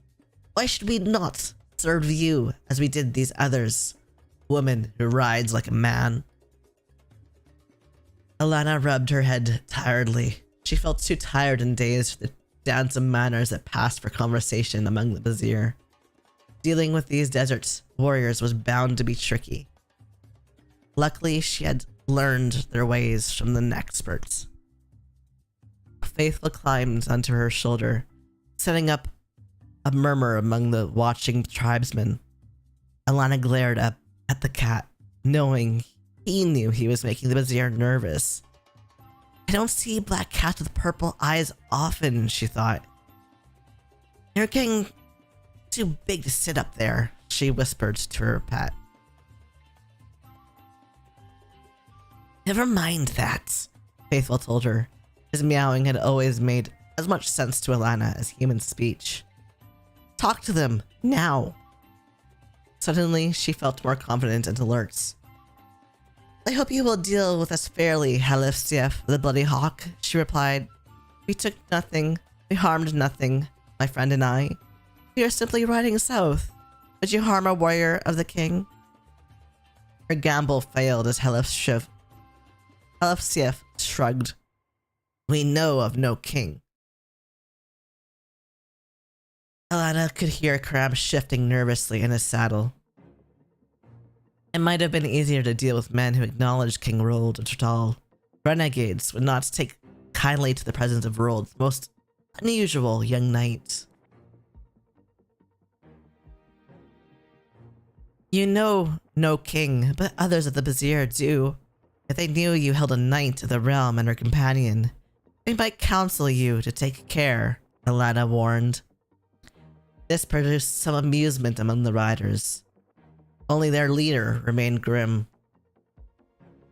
S1: Why should we not serve you as we did these others? Woman who rides like a man." Alana rubbed her head tiredly. She felt too tired and dazed for the dance of manners that passed for conversation among the Vizier. Dealing with these desert warriors was bound to be tricky. Luckily, she had learned their ways from the experts. Faithful climbed onto her shoulder, setting up a murmur among the watching tribesmen. Alana glared up at the cat, knowing he knew he was making the Vizier nervous. "I don't see black cats with purple eyes often," she thought. "You're getting too big to sit up there," she whispered to her pet. "Never mind that," Faithful told her. His meowing had always made as much sense to Alana as human speech. "Talk to them, now." Suddenly, she felt more confident and alert. "I hope you will deal with us fairly, Halef Sief, the Bloody Hawk," she replied. "We took nothing. We harmed nothing, my friend and I. We are simply riding south. Would you harm a warrior of the king?" Her gamble failed as Halef Sief shrugged. "We know of no king." Alana could hear Karam shifting nervously in his saddle. It might have been easier to deal with men who acknowledged King Rold and Trital. Renegades would not take kindly to the presence of Rold's most unusual young knight. "You know no king, but others of the Vizier do. If they knew you held a knight of the realm and her companion, they might counsel you to take care," Alana warned. This produced some amusement among the riders. Only their leader remained grim.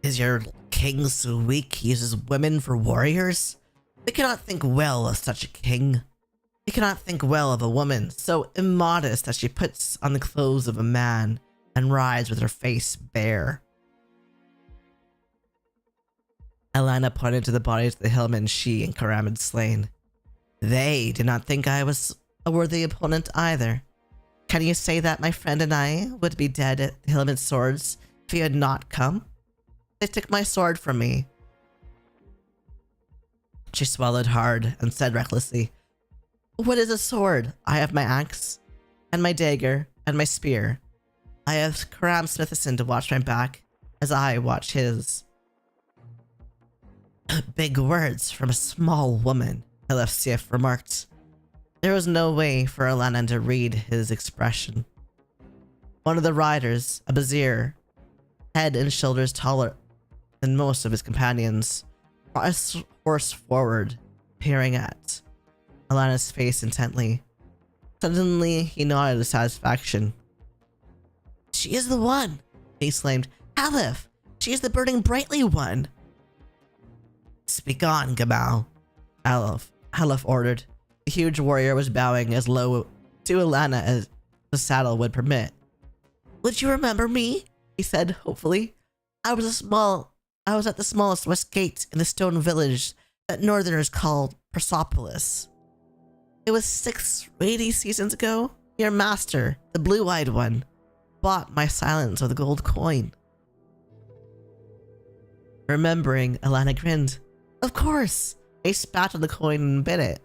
S1: "Is your king so weak he uses women for warriors? We cannot think well of such a king. We cannot think well of a woman so immodest that she puts on the clothes of a man and rides with her face bare." Alana pointed to the bodies of the hillmen she and Karam had slain. "They did not think I was a worthy opponent either. Can you say that my friend and I would be dead at the hillmen's swords if you had not come? They took my sword from me." She swallowed hard and said recklessly, "What is a sword? I have my axe, and my dagger, and my spear. I have Karam Smithison to watch my back, as I watch his." "Big words from a small woman," Alefsiev remarked. There was no way for Alana to read his expression. One of the riders, a Vizier, head and shoulders taller than most of his companions, brought his horse forward, peering at Alana's face intently. Suddenly, he nodded with satisfaction. "She is the one!" he exclaimed. "Aleph! She is the burning brightly one!" "Speak on, Gamal," Aleph ordered. The huge warrior was bowing as low to Alana as the saddle would permit. "Would you remember me?" he said hopefully. I was at the smallest west gate in the stone village that northerners called Persepolis. It was 680 seasons ago. Your master, the blue-eyed one, bought my silence with a gold coin." Remembering, Alana grinned. "Of course!" He spat on the coin and bit it.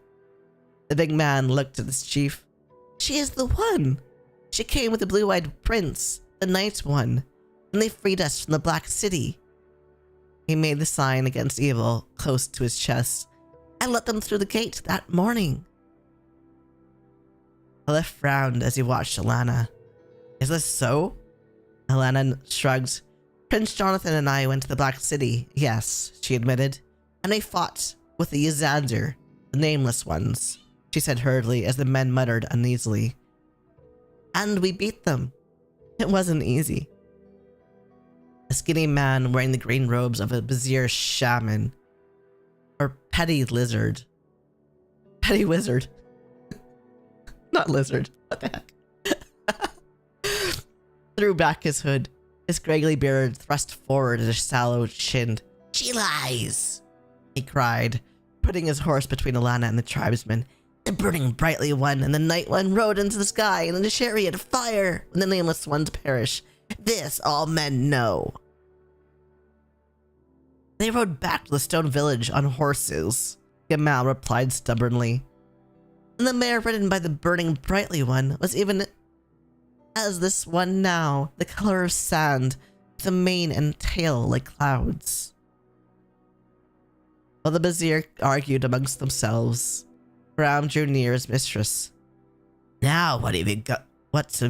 S1: The big man looked at his chief. "She is the one! She came with the blue-eyed prince, the night one, and they freed us from the Black City." He made the sign against evil close to his chest. "I let them through the gate that morning." Aleph frowned as he watched Alana. "Is this so?" Alana shrugged. "Prince Jonathan and I went to the Black City, yes," she admitted. "And I fought with the Yazander, the Nameless Ones," she said hurriedly as the men muttered uneasily. "And we beat them. It wasn't easy." A skinny man wearing the green robes of a Vizier shaman, or petty wizard, not lizard, what the heck, threw back his hood, his scraggly beard thrust forward at his sallow chin. "She lies!" he cried, putting his horse between Alana and the tribesmen. "The burning brightly one and the night one rode into the sky in a chariot of fire when the nameless ones perish. This all men know." "They rode back to the stone village on horses," Gamal replied stubbornly. "And the mare ridden by the burning brightly one was even as this one now, the color of sand, with a mane and tail like clouds." While the Vizier argued amongst themselves, Ram drew near his mistress. "Now what have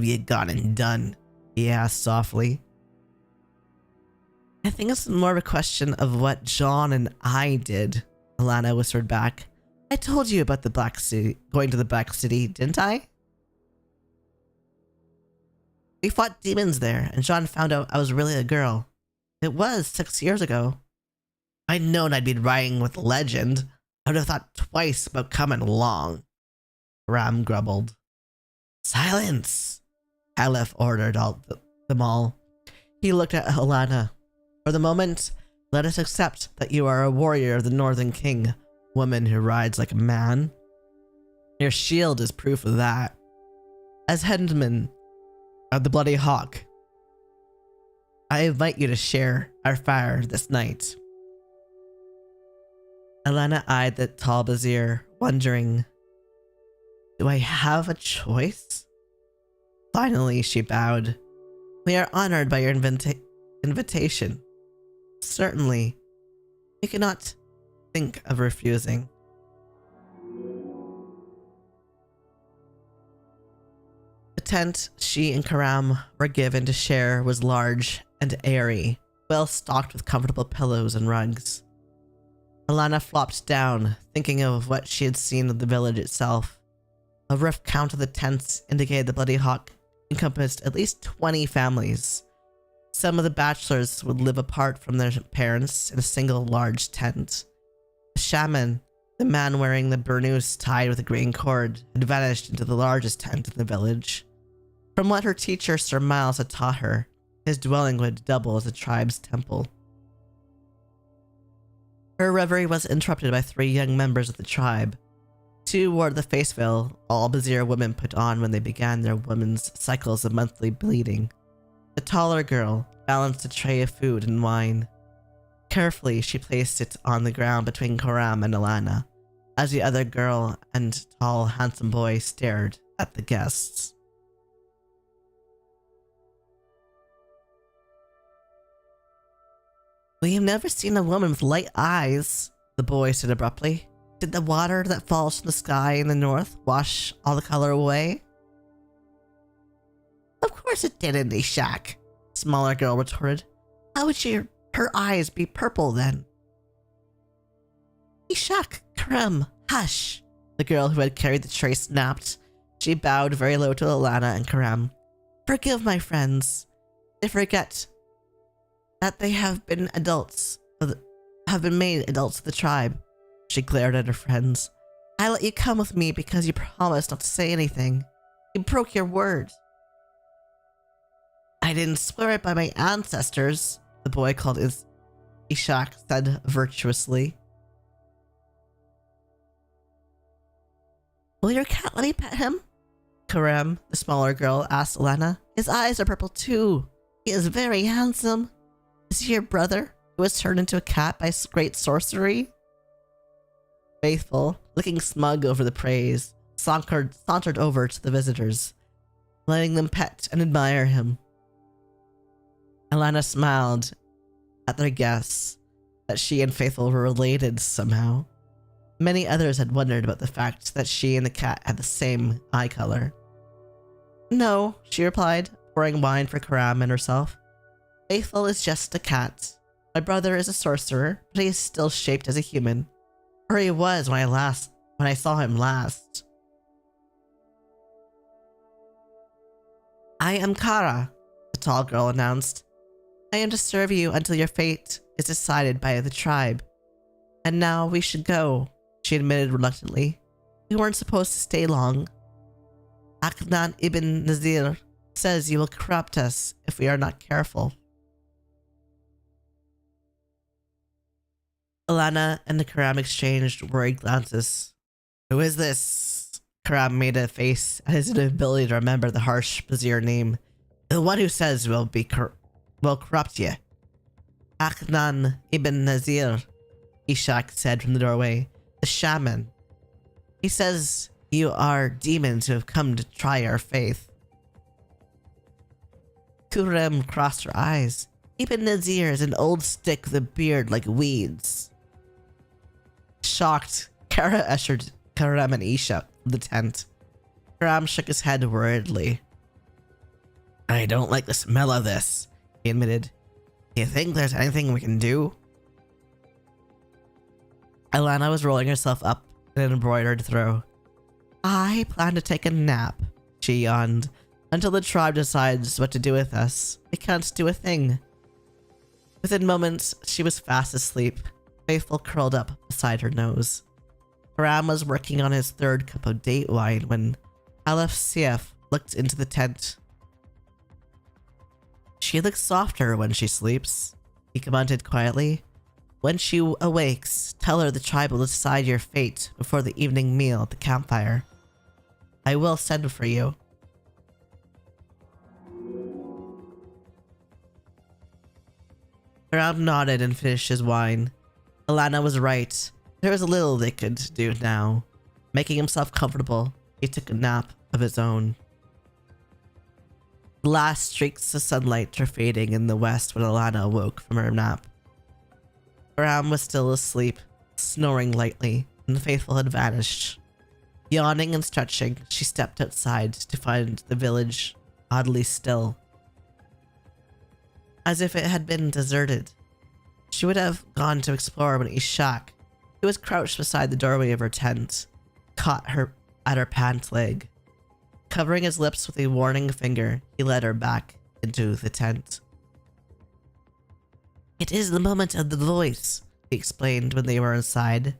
S1: you gone and done?" he asked softly. "I think it's more of a question of what John and I did," Alana whispered back. "I told you about the Black City, going to the Black City, didn't I? We fought demons there, and John found out I was really a girl. It was 6 years ago. I'd known I'd been riding with legend. I would have thought twice about coming along." Ram grumbled. "Silence!" Aleph ordered them all. He looked at Alana. "For the moment, let us accept that you are a warrior of the Northern King, woman who rides like a man. Your shield is proof of that. As headman of the Bloody Hawk, I invite you to share our fire this night." Alana eyed the tall Vizier, wondering, "Do I have a choice?" Finally, she bowed. "We are honored by your invitation. Certainly, we cannot think of refusing." The tent she and Karam were given to share was large and airy, well stocked with comfortable pillows and rugs. Alana flopped down, thinking of what she had seen of the village itself. A rough count of the tents indicated the Bloody Hawk encompassed at least 20 families. Some of the bachelors would live apart from their parents in a single large tent. The shaman, the man wearing the burnous tied with a green cord, had vanished into the largest tent in the village. From what her teacher Sir Miles had taught her, his dwelling would double as the tribe's temple. Her reverie was interrupted by 3 young members of the tribe. 2 wore the face veil all Vizier women put on when they began their women's cycles of monthly bleeding. The taller girl balanced a tray of food and wine. Carefully, she placed it on the ground between Karam and Alana, as the other girl and tall, handsome boy stared at the guests. "We have never seen a woman with light eyes," the boy said abruptly. "Did the water that falls from the sky in the north wash all the color away?" "Of course it did, Ishak," the smaller girl retorted. How would her eyes be purple then? Ishak, Karam, hush. The girl who had carried the tray snapped. She bowed very low to Alana and Karam. Forgive my friends. They forget that they have been made adults of the tribe. She glared at her friends. I let you come with me because you promised not to say anything. You broke your word. I didn't swear it by my ancestors, the boy called Ishak said virtuously. Will your cat let me pet him? Karam, the smaller girl, asked Alana. His eyes are purple too. He is very handsome. Is he your brother, who was turned into a cat by great sorcery? Faithful, looking smug over the praise, sauntered over to the visitors, letting them pet and admire him. Alana smiled at their guess that she and Faithful were related somehow. Many others had wondered about the fact that she and the cat had the same eye color. No, she replied, pouring wine for Karam and herself. Faithful is just a cat. My brother is a sorcerer, but he is still shaped as a human. Or he was when I saw him last. I am Kara, the tall girl announced. I am to serve you until your fate is decided by the tribe. And now we should go, she admitted reluctantly. We weren't supposed to stay long. Aknan ibn Nazir says you will corrupt us if we are not careful. Alana and the Karam exchanged worried glances. Who is this? Karam made a face at his inability to remember the harsh Bazir name. The one who says will corrupt you. Aknan ibn Nazir, Ishak said from the doorway. The shaman. He says you are demons who have come to try our faith. Kurem crossed her eyes. Ibn Nazir is an old stick with a beard like weeds. Shocked, Kara ushered Karam and Isha from the tent. Karam shook his head worriedly. I don't like the smell of this, he admitted. Do you think there's anything we can do? Alana was rolling herself up in an embroidered throw. I plan to take a nap, she yawned. Until the tribe decides what to do with us, we can't do a thing. Within moments, she was fast asleep, Faithful curled up beside her nose. Karam was working on his third cup of date wine when Aleph Sief looked into the tent. She looks softer when she sleeps, he commented quietly. When she awakes, tell her the tribe will decide your fate before the evening meal at the campfire. I will send for you. Karam nodded and finished his wine. Alana was right. There was little they could do now. Making himself comfortable, he took a nap of his own. The last streaks of sunlight were fading in the west when Alana awoke from her nap. Karam was still asleep, snoring lightly, and the Faithful had vanished. Yawning and stretching, she stepped outside to find the village oddly still. As if it had been deserted. She would have gone to explore when Ishak, who was crouched beside the doorway of her tent, caught her at her pant leg. Covering his lips with a warning finger, he led her back into the tent. It is the moment of the voice, he explained when they were inside.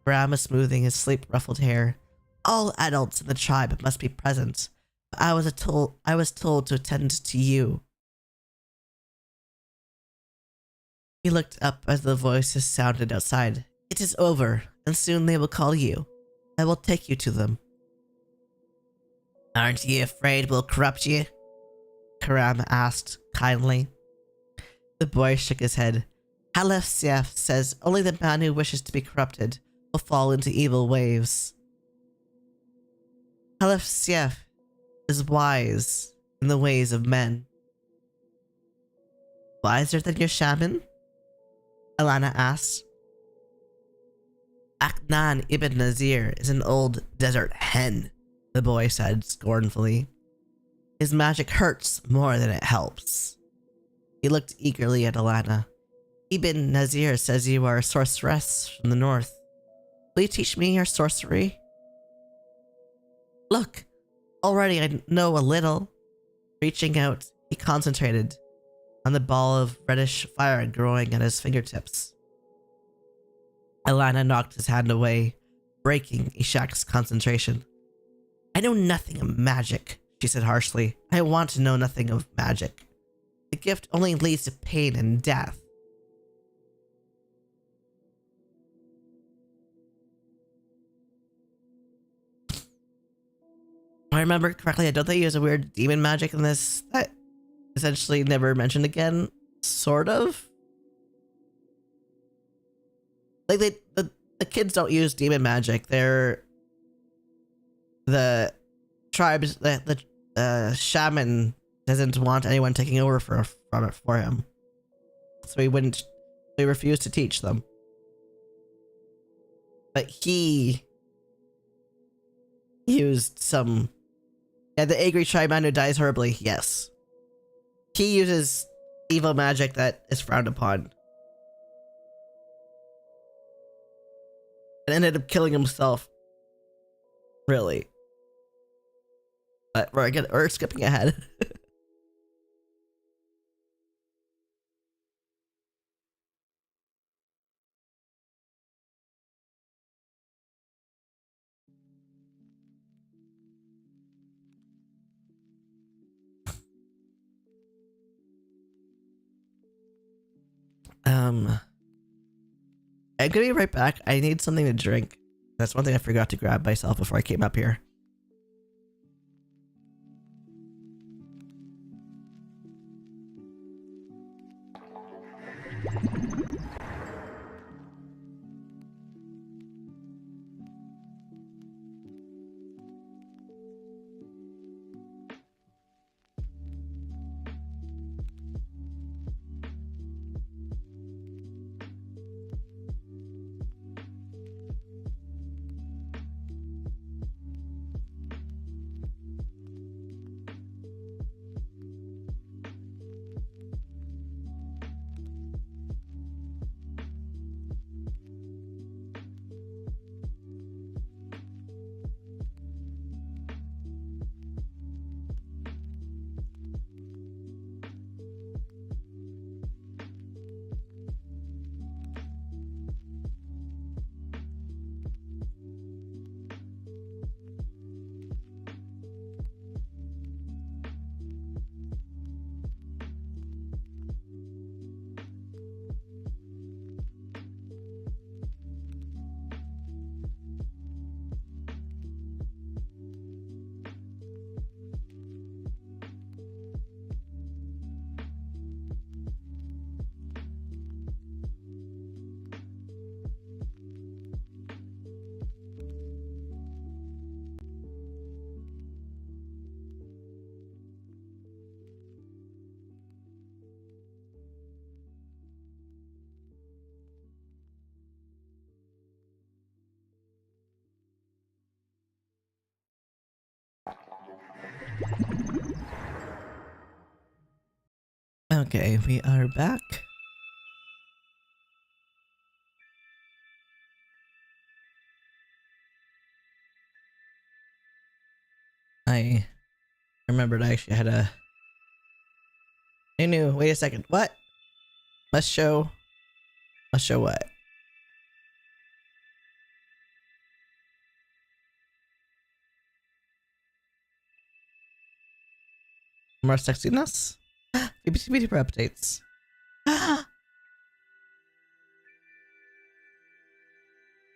S1: Karam was smoothing his sleep-ruffled hair. All adults in the tribe must be present. But I was told to attend to you. He looked up as the voices sounded outside. It is over, and soon they will call you. I will take you to them. Aren't you afraid we'll corrupt you? Karam asked kindly. The boy shook his head. Aleph Sief says only the man who wishes to be corrupted will fall into evil ways. Aleph Sief is wise in the ways of men. Wiser than your shaman? Alana asked. Aknan ibn Nazir is an old desert hen, the boy said scornfully. His magic hurts more than it helps. He looked eagerly at Alana. Ibn Nazir says you are a sorceress from the north. Will you teach me your sorcery? Look, already I know a little. Reaching out, he concentrated on the ball of reddish fire growing at his fingertips. Alana knocked his hand away, breaking Ishak's concentration. I know nothing of magic, she said harshly. I want to know nothing of magic. The gift only leads to pain and death. If I remember correctly, I don't think he has a weird demon magic in this that essentially never mentioned again. Sort of. Like the kids don't use demon magic. They're the tribes that the shaman doesn't want anyone taking over from it for him. So he refused to teach them. But he used some, yeah, the angry tribeman who dies horribly, yes. He uses evil magic that is frowned upon. And ended up killing himself. Really. But we're skipping ahead. I'm gonna be right back. I need something to drink. That's one thing I forgot to grab myself before I came up here. Okay, we are back. I remembered I actually had a new. Wait a second. What? Must show what? More sexiness? BBC Super updates.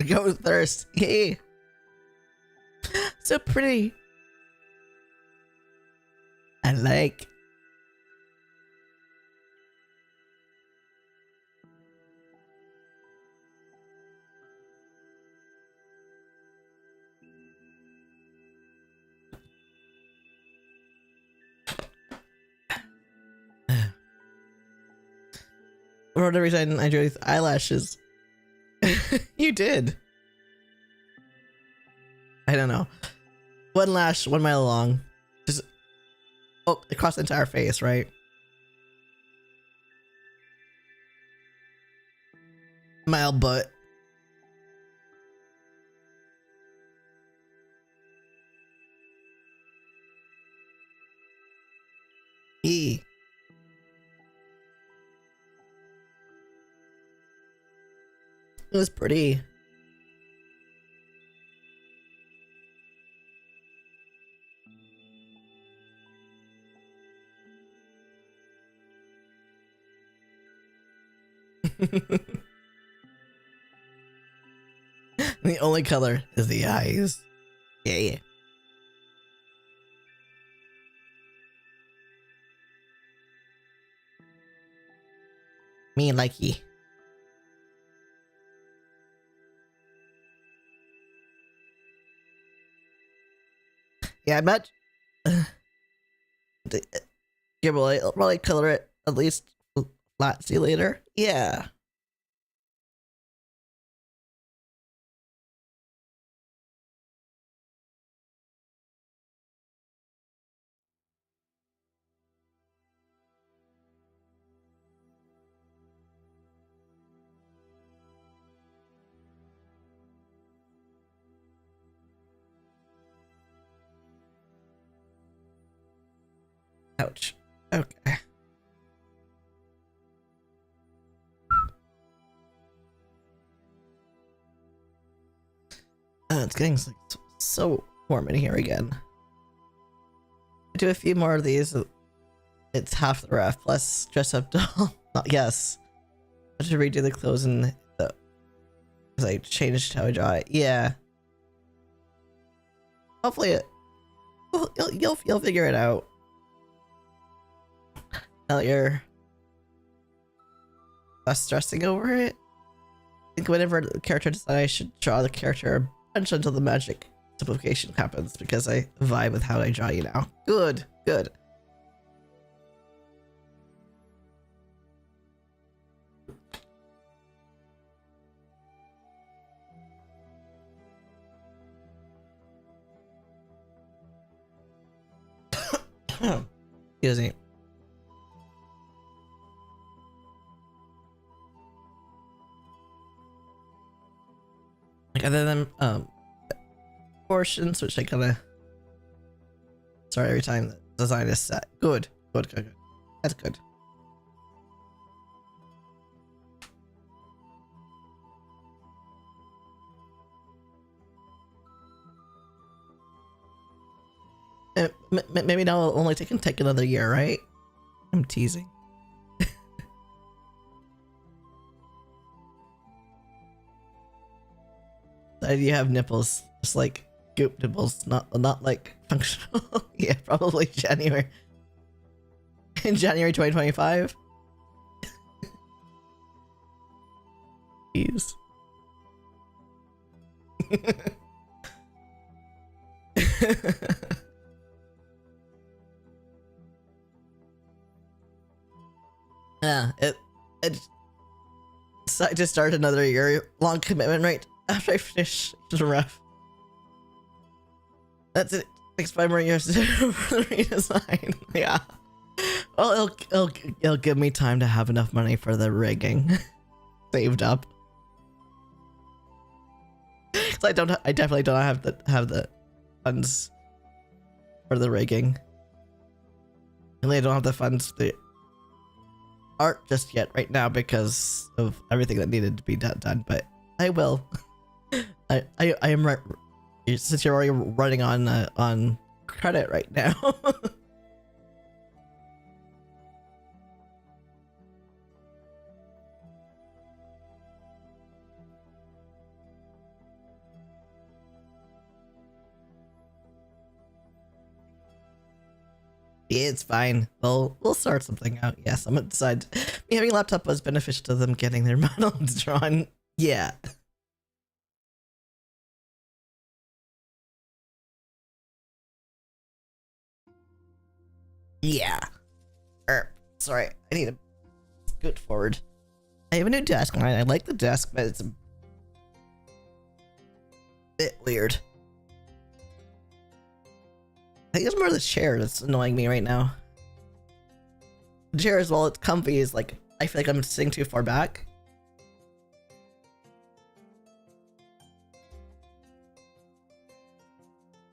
S1: Go thirst. Yay. So pretty. I like. For whatever reason, I drew these eyelashes. You did. I don't know. One lash, 1 mile long. Just across the entire face, right? Mile butt. E. It was pretty. The only color is the eyes. Yeah. Me likey. Yeah, I bet. Yeah, well, I'll probably color it at least flat. See you later. Yeah. Ouch. Okay. It's getting so warm in here again. I do a few more of these. It's half the ref plus dress up doll. Yes. I should redo the clothes and the because I changed how I draw it. Yeah. Hopefully you'll figure it out. Now that you're less stressing over it. I think whenever the character design, I should draw the character a bunch until the magic simplification happens because I vibe with how I draw you now. Good, good. Excuse me. Like other than portions, which I kinda sorry every time the design is set. Good. Good. That's good. Maybe now it'll only take another year, right? I'm teasing. You have nipples, just like goop nipples, not like functional. Yeah, probably January. In January 2025. Jeez. Yeah, it I just started another year-long commitment right after I finish the ref. That's it. Takes 5 more years to do the redesign. Yeah. Well, it'll give me time to have enough money for the rigging saved up. Cause I definitely don't have the funds for the rigging. And I don't have the funds for the art just yet right now because of everything that needed to be done, but I will. I am right since you're already running on credit right now. Yeah, it's fine. We'll sort something out. Yeah, someone decided me having a laptop was beneficial to them getting their models drawn. Yeah. Yeah. Sorry, I need to scoot forward. I have a new desk line. I like the desk, but it's a bit weird. I think it's more the chair that's annoying me right now. The chair, as well, it's comfy, is like, I feel like I'm sitting too far back.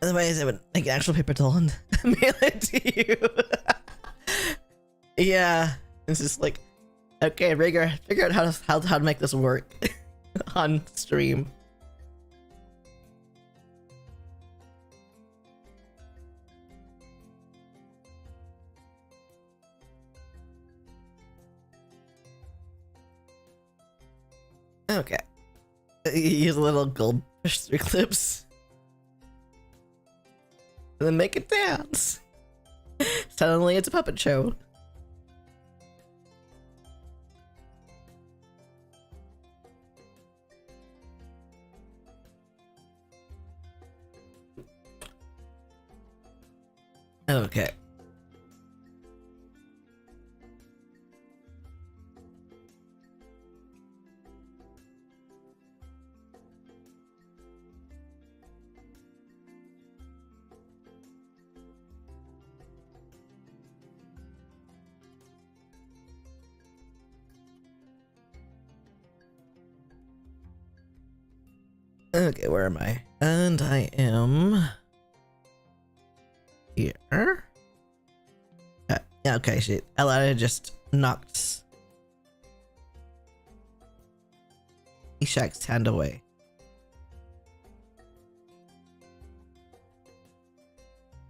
S1: Otherwise, I would make an actual paper doll and mail it to you. Yeah, it's just like, okay, Rigger, figure out how to make this work on stream. Okay. Use a little gold push through clips. And then make it dance. Suddenly it's a puppet show. Okay. Okay, where am I? And I am here. Yeah, okay, shit. Ella just knocked Ishak's hand away.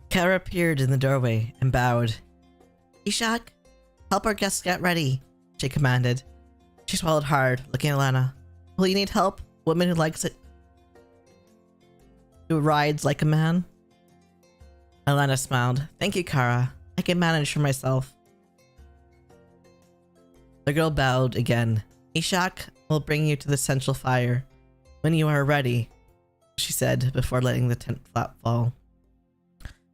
S1: Kara appeared in the doorway and bowed. Ishak, help our guests get ready, she commanded. She swallowed hard, looking at Lana. Will you need help? Woman who likes it. Who rides like a man? Alana smiled. Thank you, Kara. I can manage for myself. The girl bowed again. Ishak will bring you to the central fire when you are ready, she said before letting the tent flap fall.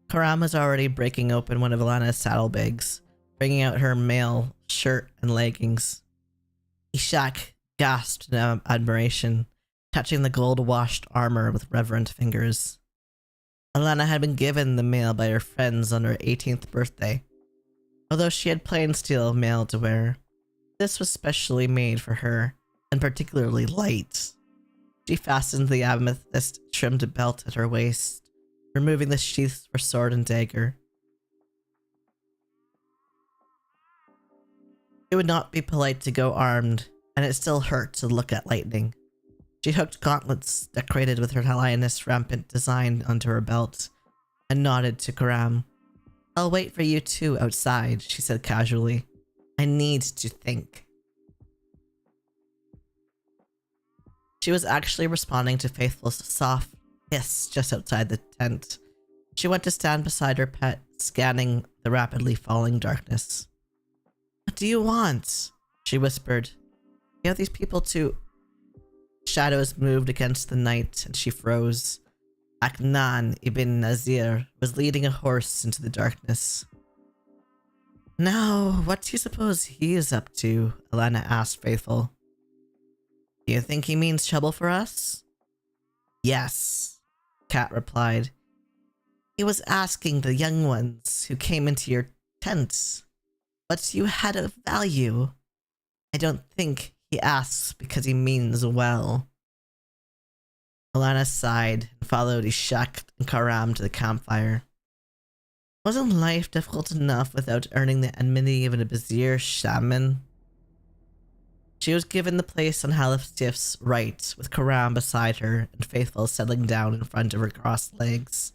S1: Karam was already breaking open one of Alana's saddlebags, bringing out her male shirt and leggings. Ishak gasped in admiration, touching the gold-washed armor with reverent fingers. Alana had been given the mail by her friends on her 18th birthday. Although she had plain steel mail to wear, this was specially made for her, and particularly light. She fastened the amethyst-trimmed belt at her waist, removing the sheaths for sword and dagger. It would not be polite to go armed, and it still hurt to look at lightning. She hooked gauntlets decorated with her lioness rampant design onto her belt, and nodded to Karam. I'll wait for you two outside, she said casually. I need to think. She was actually responding to Faithful's soft hiss just outside the tent. She went to stand beside her pet, scanning the rapidly falling darkness. What do you want? She whispered. You have these people to... Shadows moved against the night, and she froze. Aknan ibn Nazir was leading a horse into the darkness. Now, what do you suppose he is up to? Alana asked Faithful. Do you think he means trouble for us? Yes, Kat replied. He was asking the young ones who came into your tent what you had of value. I don't think he asks because he means well. Alana sighed and followed Ishak and Karam to the campfire. Wasn't life difficult enough without earning the enmity of a Bazir shaman? She was given the place on Halifstiff's right, with Karam beside her and Faithful settling down in front of her crossed legs.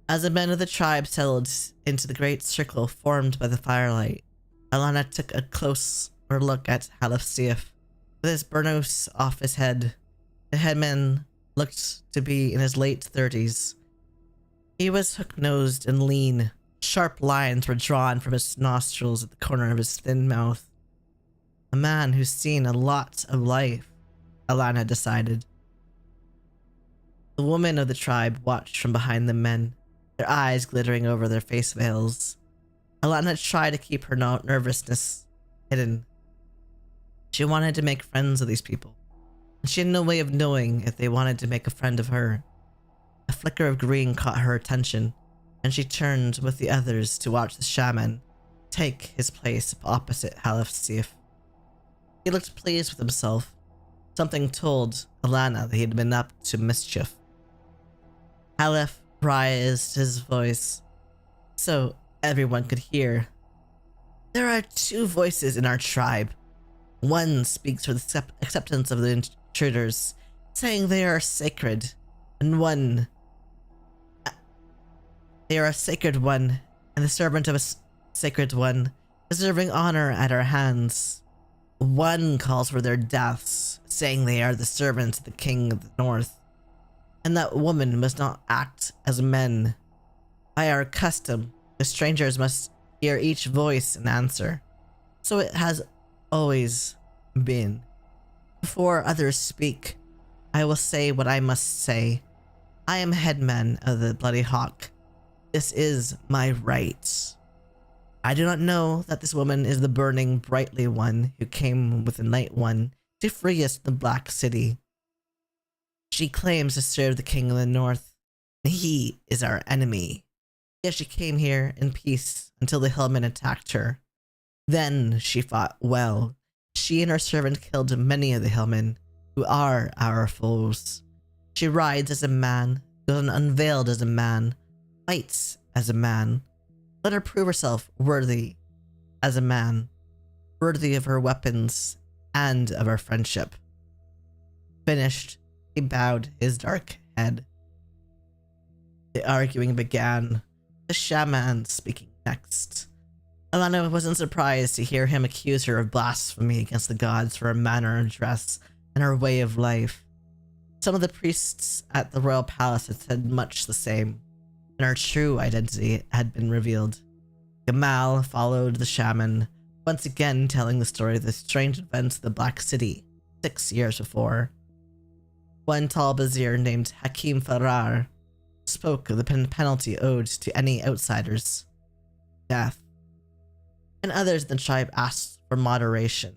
S1: As the men of the tribe settled into the great circle formed by the firelight, Alana took a closer look at Halifstiff. With his burnous off his head, the headman looked to be in his late 30s. He was hook-nosed and lean. Sharp lines were drawn from his nostrils at the corner of his thin mouth. A man who's seen a lot of life, Alana decided. The women of the tribe watched from behind the men, their eyes glittering over their face veils. Alana tried to keep her nervousness hidden. She wanted to make friends with these people, and she had no way of knowing if they wanted to make a friend of her. A flicker of green caught her attention, and she turned with the others to watch the shaman take his place opposite Halifstiff. He looked pleased with himself. Something told Alana that he had been up to mischief. Halif raised his voice so everyone could hear. There are two voices in our tribe. One speaks for the acceptance of the intruders, saying they are sacred, and one, they are a sacred one, and the servant of a sacred one, deserving honor at our hands. One calls for their deaths, saying they are the servants of the king of the north, and that women must not act as men. By our custom, the strangers must hear each voice and answer. So it has always been. Before others speak, I will say what I must say. I am headman of the Bloody Hawk. This is my right. I do not know that this woman is the burning brightly one who came with the night one to free us from the Black City. She claims to serve the king of the north, and he is our enemy. Yet she came here in peace until the hillmen attacked her. Then she fought well. She and her servant killed many of the hillmen, who are our foes. She rides as a man, goes unveiled as a man, fights as a man. Let her prove herself worthy as a man, worthy of her weapons and of our friendship. Finished, he bowed his dark head. The arguing began, the shaman speaking next. Alana wasn't surprised to hear him accuse her of blasphemy against the gods for her manner and dress and her way of life. Some of the priests at the royal palace had said much the same, and her true identity had been revealed. Gamal followed the shaman, once again telling the story of the strange events of the Black City 6 years before. One tall vizier named Hakim Farrar spoke of the penalty owed to any outsiders, death, and others in the tribe asked for moderation,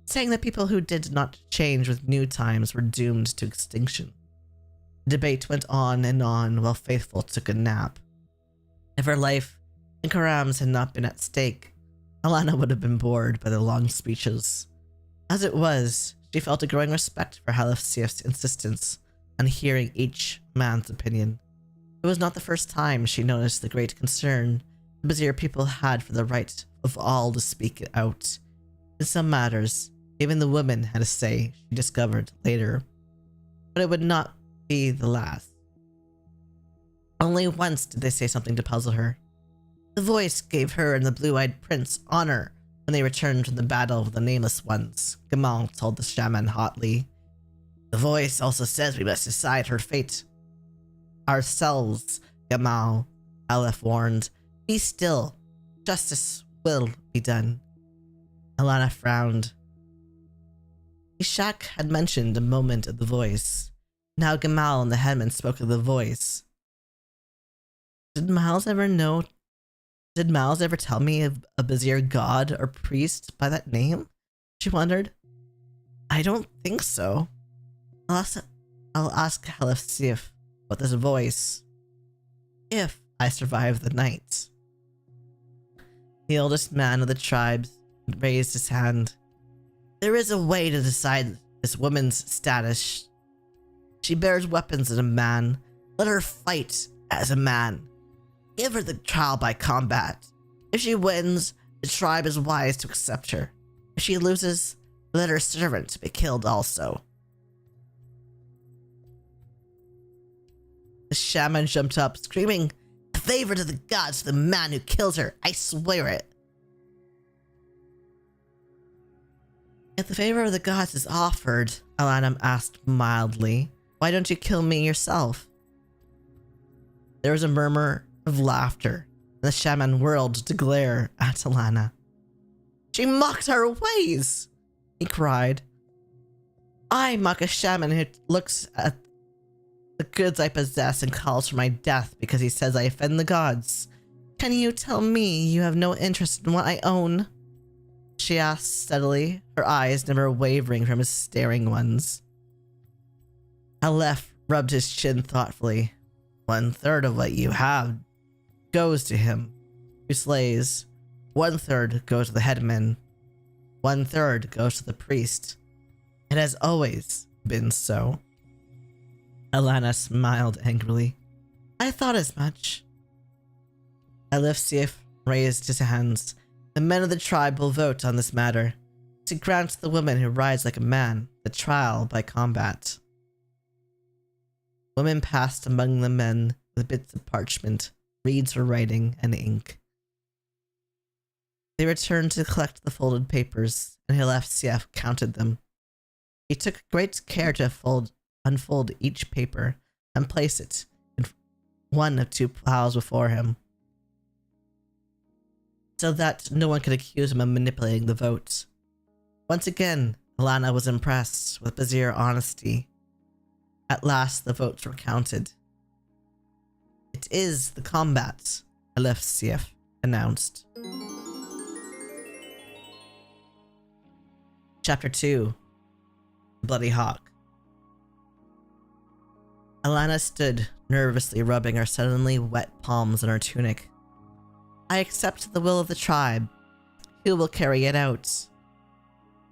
S1: saying that people who did not change with new times were doomed to extinction. The debate went on and on while Faithful took a nap. If her life and Karam's had not been at stake, Alana would have been bored by the long speeches. As it was, she felt a growing respect for Halifsief's insistence on hearing each man's opinion. It was not the first time she noticed the great concern the Bazir people had for the right of all to speak it out. In some matters, even the women had a say, she discovered later. But it would not be the last. Only once did they say something to puzzle her. The voice gave her and the blue-eyed prince honor when they returned from the battle with the Nameless Ones, Gamal told the shaman hotly. The voice also says we must decide her fate ourselves, Gamal, Aleph warned. Be still. Justice will be done. Alana frowned. Ishak had mentioned a moment of the voice. Now Gamal and the headman spoke of the voice. Did Miles ever tell me of a Bazir god or priest by that name? She wondered. I don't think so. I'll ask Halifsief about this voice. If I survive the night. The oldest man of the tribes raised his hand. There is a way to decide this woman's status. She bears weapons as a man. Let her fight as a man. Give her the trial by combat. If she wins, the tribe is wise to accept her. If she loses, let her servant be killed also. The shaman jumped up, screaming, "A favor to the gods to the man who kills her, I swear it." If the favor of the gods is offered, Alanam asked mildly, why don't you kill me yourself? There was a murmur of laughter, and the shaman whirled to glare at Alana. She mocked our ways, he cried. I mock a shaman who looks at the goods I possess and calls for my death because he says I offend the gods. Can you tell me you have no interest in what I own? She asked steadily, her eyes never wavering from his staring ones. Aleph rubbed his chin thoughtfully. 1/3 of what you have goes to him who slays. 1/3 goes to the headman. 1/3 goes to the priest. It has always been so. Alana smiled angrily. I thought as much. Alefsiev raised his hands. The men of the tribe will vote on this matter, to grant the woman who rides like a man the trial by combat. Women passed among the men with bits of parchment, reeds for writing, and ink. They returned to collect the folded papers, and Alefsiev counted them. He took great care to unfold each paper and place it in one of two piles before him, so that no one could accuse him of manipulating the vote. Once again, Alana was impressed with Bazir honesty. At last, the votes were counted. It is the combat, Alefsiev announced. Chapter 2. Bloody Hawk. Alana stood, nervously rubbing her suddenly wet palms on her tunic. I accept the will of the tribe. Who will carry it out?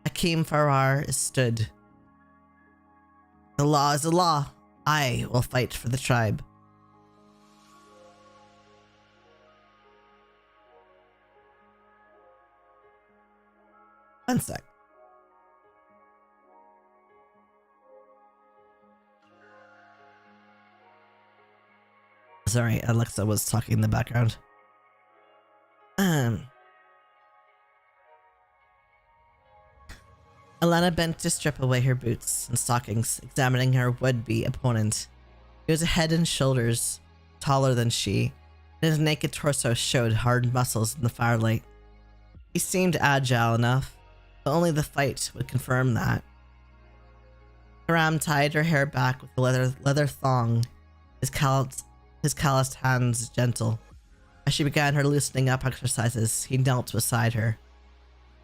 S1: Hakim Farrar stood. The law is the law. I will fight for the tribe. One sec. Sorry, Alexa was talking in the background. Alana bent to strip away her boots and stockings, examining her would-be opponent. He was a head and shoulders taller than she, and his naked torso showed hard muscles in the firelight. He seemed agile enough, but only the fight would confirm that. Karam tied her hair back with a leather thong, his calloused hands gentle. As she began her loosening up exercises, he knelt beside her.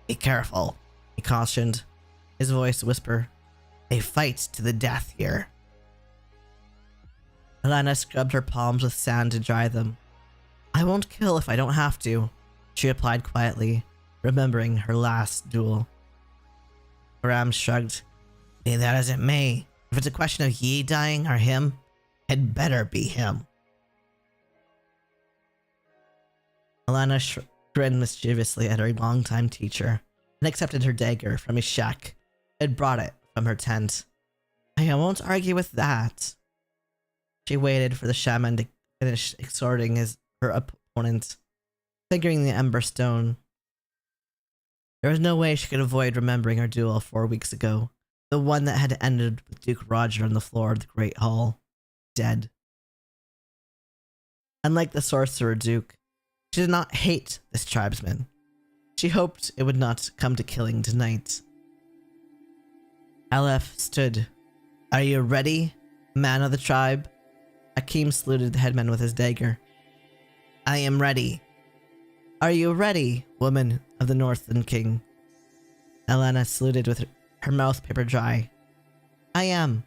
S1: Be careful, he cautioned, his voice whisper. They fight to the death here. Alana scrubbed her palms with sand to dry them. I won't kill if I don't have to, she replied quietly, remembering her last duel. Karam shrugged. Be that as it may, if it's a question of ye dying or him, it better be him. Alana grinned mischievously at her longtime teacher and accepted her dagger from his shack. Had brought it from her tent. I won't argue with that. She waited for the shaman to finish exhorting her opponent, fingering the ember stone. There was no way she could avoid remembering her duel 4 weeks ago, the one that had ended with Duke Roger on the floor of the Great Hall, dead. Unlike the sorcerer Duke, she did not hate this tribesman. She hoped it would not come to killing tonight. Aleph stood. Are you ready, man of the tribe? Hakim saluted the headman with his dagger. I am ready. Are you ready, woman of the Northern King? Alana saluted with her mouth paper dry. I am.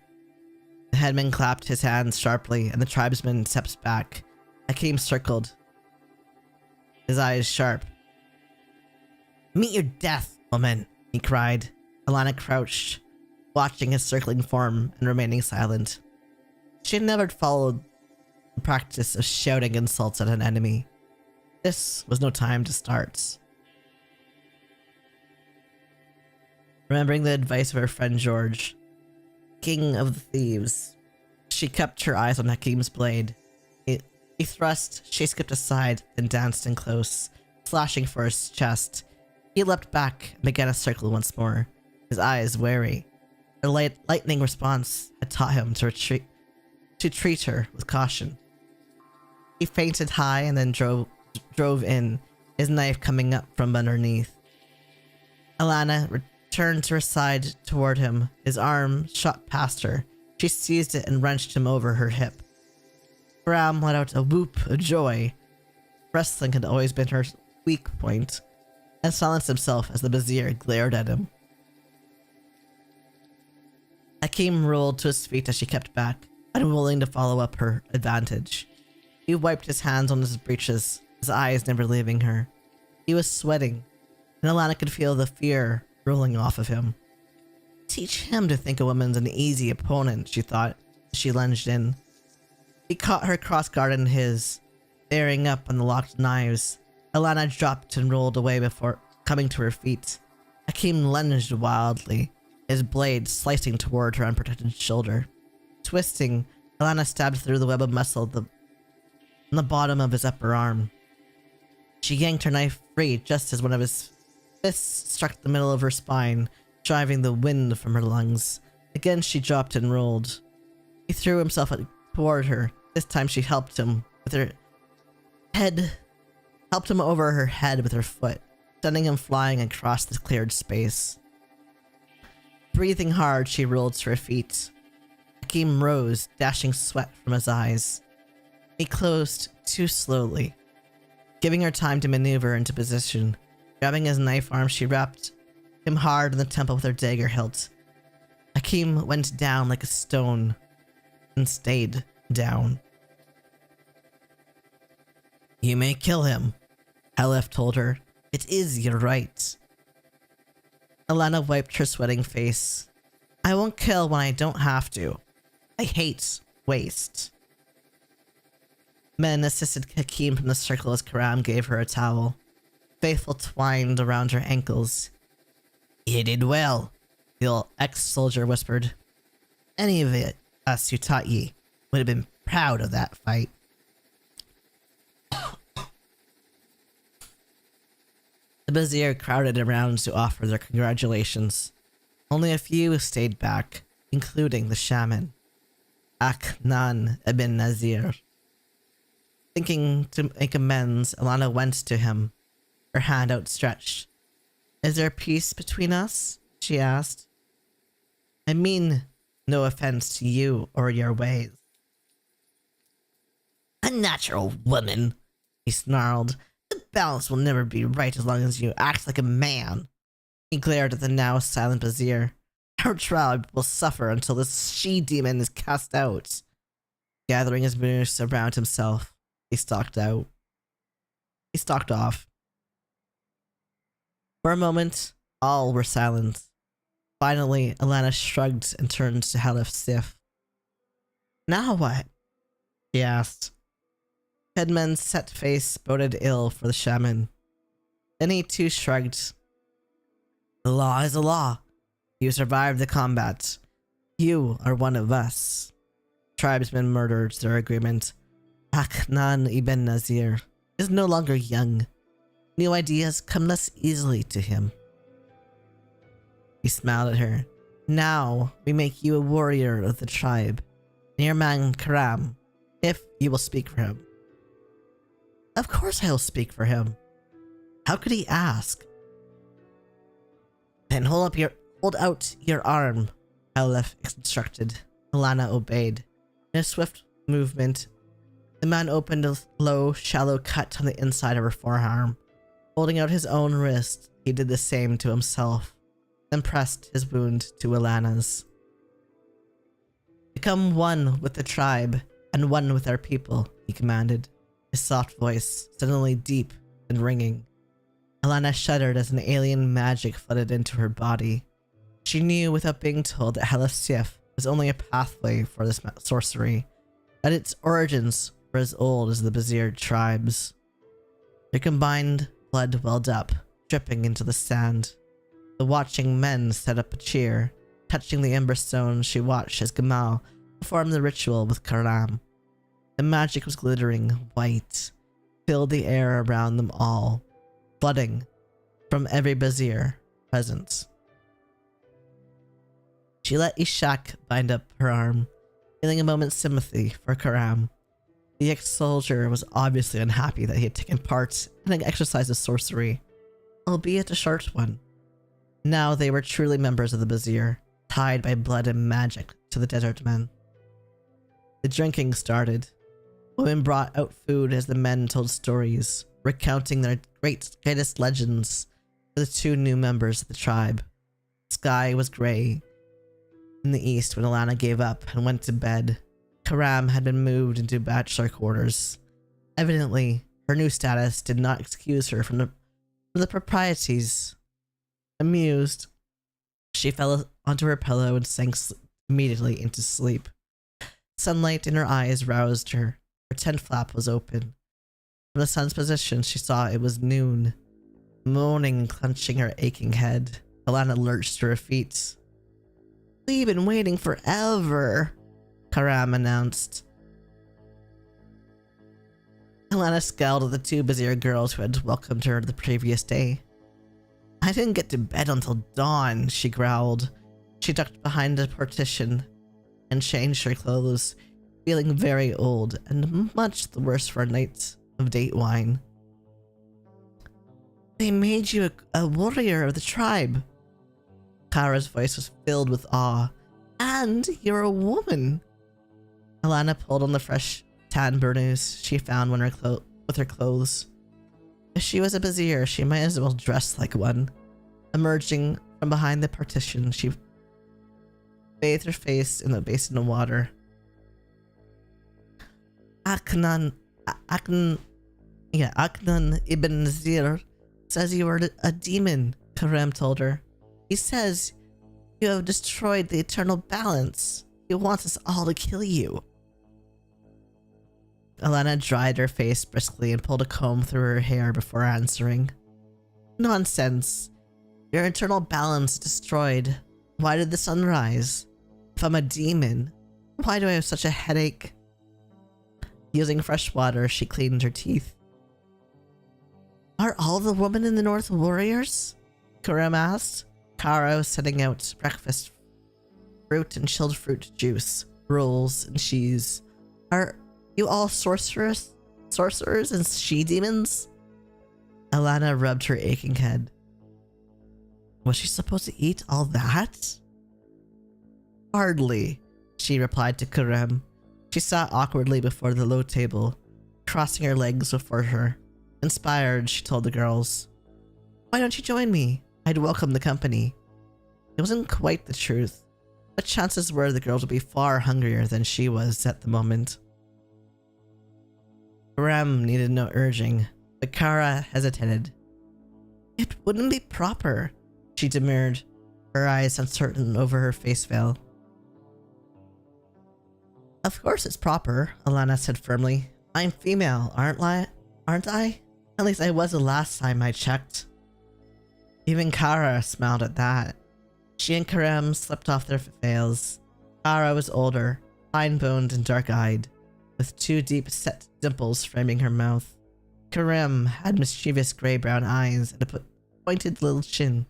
S1: The headman clapped his hands sharply, and the tribesman stepped back. Hakim circled, his eyes sharp. Meet your death, woman, he cried. Alana crouched, watching his circling form and remaining silent. She had never followed the practice of shouting insults at an enemy. This was no time to start. Remembering the advice of her friend George, king of the thieves, she kept her eyes on Hakim's blade. He thrust, she skipped aside, then danced in close, slashing for his chest. He leapt back and began a circle once more, his eyes wary. Her lightning response had taught him to treat her with caution. He feinted high and then drove in, his knife coming up from underneath. Alana returned to her side toward him, his arm shot past her. She seized it and wrenched him over her hip. Karam let out a whoop of joy. Wrestling had always been her weak point, and silenced himself as the Bazir glared at him. Hakim rolled to his feet as she kept back, unwilling to follow up her advantage. He wiped his hands on his breeches, his eyes never leaving her. He was sweating, and Alana could feel the fear rolling off of him. Teach him to think a woman's an easy opponent, she thought, as she lunged in. He caught her crossguard in his, bearing up on the locked knives. Alana dropped and rolled away before coming to her feet. Hakim lunged wildly, his blade slicing toward her unprotected shoulder. Twisting, Alana stabbed through the web of muscle on the bottom of his upper arm. She yanked her knife free just as one of his fists struck the middle of her spine, driving the wind from her lungs. Again she dropped and rolled. He threw himself toward her. This time she helped him over her head with her foot, sending him flying across the cleared space. Breathing hard, she rolled to her feet. Hakim rose, dashing sweat from his eyes. He closed too slowly, giving her time to maneuver into position. Grabbing his knife arm, she wrapped him hard in the temple with her dagger hilt. Hakim went down like a stone and stayed down. "You may kill him," Halef told her. "It is your right." Alana wiped her sweating face. "I won't kill when I don't have to. I hate waste." Men assisted Hakim from the circle as Karam gave her a towel. Faithful twined around her ankles. "You did well," the old ex-soldier whispered. "Any of us who taught ye would have been proud of that fight." The Vizier crowded around to offer their congratulations. Only a few stayed back, including the shaman, Aknan ibn Nazir. Thinking to make amends, Alana went to him, her hand outstretched. "Is there peace between us?" she asked. "I mean no offense to you or your ways." "Unnatural woman," he snarled. "The balance will never be right as long as you act like a man." He glared at the now silent Vizier. "Our tribe will suffer until this she-demon is cast out." Gathering his moose around himself, he stalked off. For a moment, all were silent. Finally, Alana shrugged and turned to Halef Sif. "Now what?" she asked. Headman's set face boded ill for the shaman. Then he too shrugged. "The law is a law. You survived the combat. You are one of us." Tribesmen murdered their agreement. Aknan ibn Nazir is no longer young. New ideas come less easily to him. He smiled at her. "Now we make you a warrior of the tribe, and your man Karam, if you will speak for him." "Of course I will speak for him. How could he ask?" "Then hold out your arm," Halef instructed. Alana obeyed. In a swift movement, the man opened a low, shallow cut on the inside of her forearm. Holding out his own wrist, he did the same to himself, then pressed his wound to Alana's. "Become one with the tribe, and one with our people," he commanded, his soft voice suddenly deep and ringing. Alana shuddered as an alien magic flooded into her body. She knew without being told that Halef Sif was only a pathway for this sorcery, that its origins were as old as the Vizier tribes. Their combined blood welled up, dripping into the sand. The watching men set up a cheer. Touching the ember stone, she watched as Gamal performed the ritual with Karam. The magic was glittering white, filled the air around them all, flooding from every Vizier present. She let Ishak bind up her arm, feeling a moment's sympathy for Karam. The ex-soldier was obviously unhappy that he had taken part in an exercise of sorcery, albeit a short one. Now they were truly members of the Vizier, tied by blood and magic to the desert men. The drinking started. Women brought out food as the men told stories, recounting their greatest legends for the two new members of the tribe. The sky was grey in the east when Alana gave up and went to bed. Karam had been moved into bachelor quarters. Evidently, her new status did not excuse her from the proprieties. Amused, she fell onto her pillow and sank immediately into sleep. Sunlight in her eyes roused her. Her tent flap was open. From the sun's position, she saw it was noon. Moaning and clenching her aching head, Alana lurched to her feet. "We've been waiting forever," Karam announced. Alana scowled at the two busier girls who had welcomed her the previous day. "I didn't get to bed until dawn," she growled. She ducked behind a partition and changed her clothes, feeling very old and much the worse for a night of date wine. "They made you a warrior of the tribe." Kara's voice was filled with awe. "And you're a woman." Alana pulled on the fresh tan burnous she found with her clothes. If she was a vizier, she might as well dress like one. Emerging from behind the partition, she bathed her face in a basin of water. Aknan ibn Zir says you are a demon," Karam told her. "He says you have destroyed the eternal balance. He wants us all to kill you." Alana dried her face briskly and pulled a comb through her hair before answering. "Nonsense. Your eternal balance is destroyed. Why did the sun rise? If I'm a demon, why do I have such a headache?" Using fresh water, she cleaned her teeth. "Are all the women in the north warriors?" Karam asked. Kara was setting out breakfast, fruit and chilled fruit juice, rolls and cheese. "Are you all sorcerers and she-demons?" Alana rubbed her aching head. Was she supposed to eat all that? "Hardly," she replied to Karam. She sat awkwardly before the low table, crossing her legs before her. Inspired, she told the girls, "Why don't you join me? I'd welcome the company." It wasn't quite the truth, but chances were the girls would be far hungrier than she was at the moment. Karam needed no urging, but Kara hesitated. "It wouldn't be proper," she demurred, her eyes uncertain over her face veil. "Of course it's proper," Alana said firmly. "I'm female, aren't I? At least I was the last time I checked." Even Kara smiled at that. She and Karam slipped off their veils. Kara was older, fine-boned and dark-eyed, with two deep-set dimples framing her mouth. Karam had mischievous gray-brown eyes and a pointed little chin.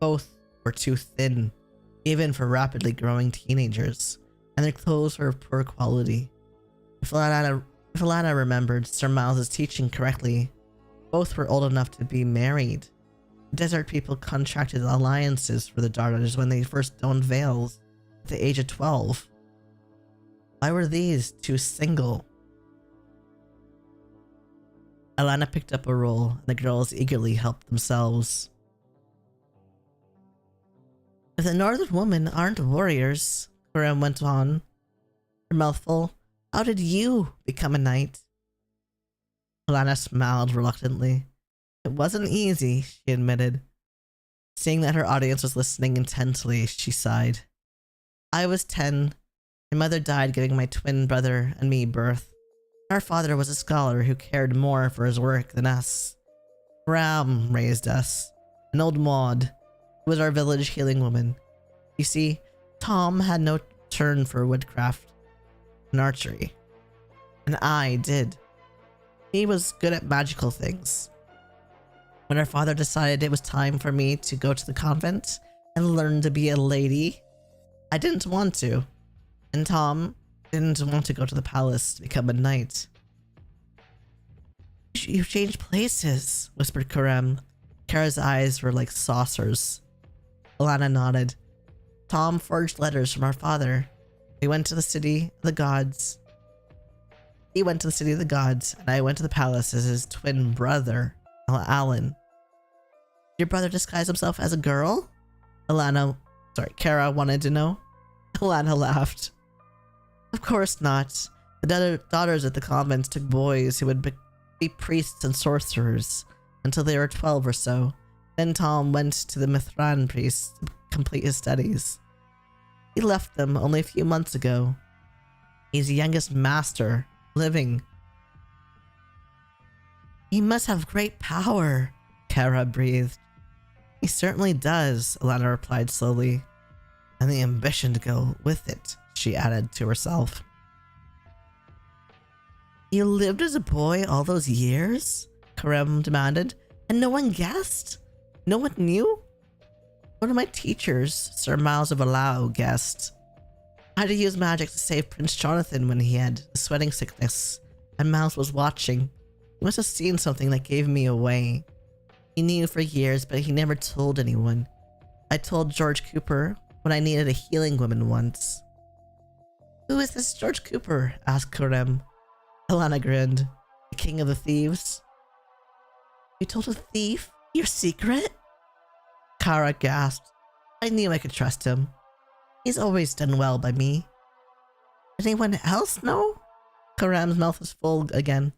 S1: Both were too thin, even for rapidly growing teenagers, and their clothes were of poor quality. If Alana remembered Sir Miles's teaching correctly, both were old enough to be married. Desert people contracted alliances for the daughters when they first donned veils at the age of 12. Why were these two single? Alana picked up a roll, and the girls eagerly helped themselves. "If the northern women aren't warriors," Karam went on, her mouth full, "how did you become a knight?" Alana smiled reluctantly. "It wasn't easy," she admitted. Seeing that her audience was listening intently, she sighed. "I was 10. My mother died giving my twin brother and me birth. Our father was a scholar who cared more for his work than us. Ram raised us, an old Maud, who was our village healing woman. You see, Tom had no turn for woodcraft and archery, and I did. He was good at magical things. When our father decided it was time for me to go to the convent and learn to be a lady, I didn't want to, and Tom didn't want to go to the palace to become a knight." "You've changed places," whispered Karam. Kara's eyes were like saucers. Alana nodded. "Tom forged letters from our father. We went to the city of the gods. He went to the city of the gods, and I went to the palace as his twin brother, Alan." "Your brother disguised himself as a girl?" Kara wanted to know. Alana laughed. "Of course not. The daughters at the convent took boys who would be priests and sorcerers until they were 12 or so. Then Tom went to the Mithran priest to complete his studies. He left them only a few months ago." He's the youngest master living. He must have great power, Kara breathed. He certainly does, Alana replied slowly. And the ambition to go with it, she added to herself. You lived as a boy all those years? Karem demanded. And no one guessed? No one knew? One of my teachers, Sir Miles of Alao, guessed. I had to use magic to save Prince Jonathan when he had a sweating sickness, and Miles was watching. He must have seen something that gave me away. He knew for years, but he never told anyone. I told George Cooper when I needed a healing woman once. Who is this George Cooper? Asked Karem. Alana grinned. The king of the thieves. You told a thief your secret? Kara gasped. I knew I could trust him. He's always done well by me. Anyone else know? Karem's mouth was full again.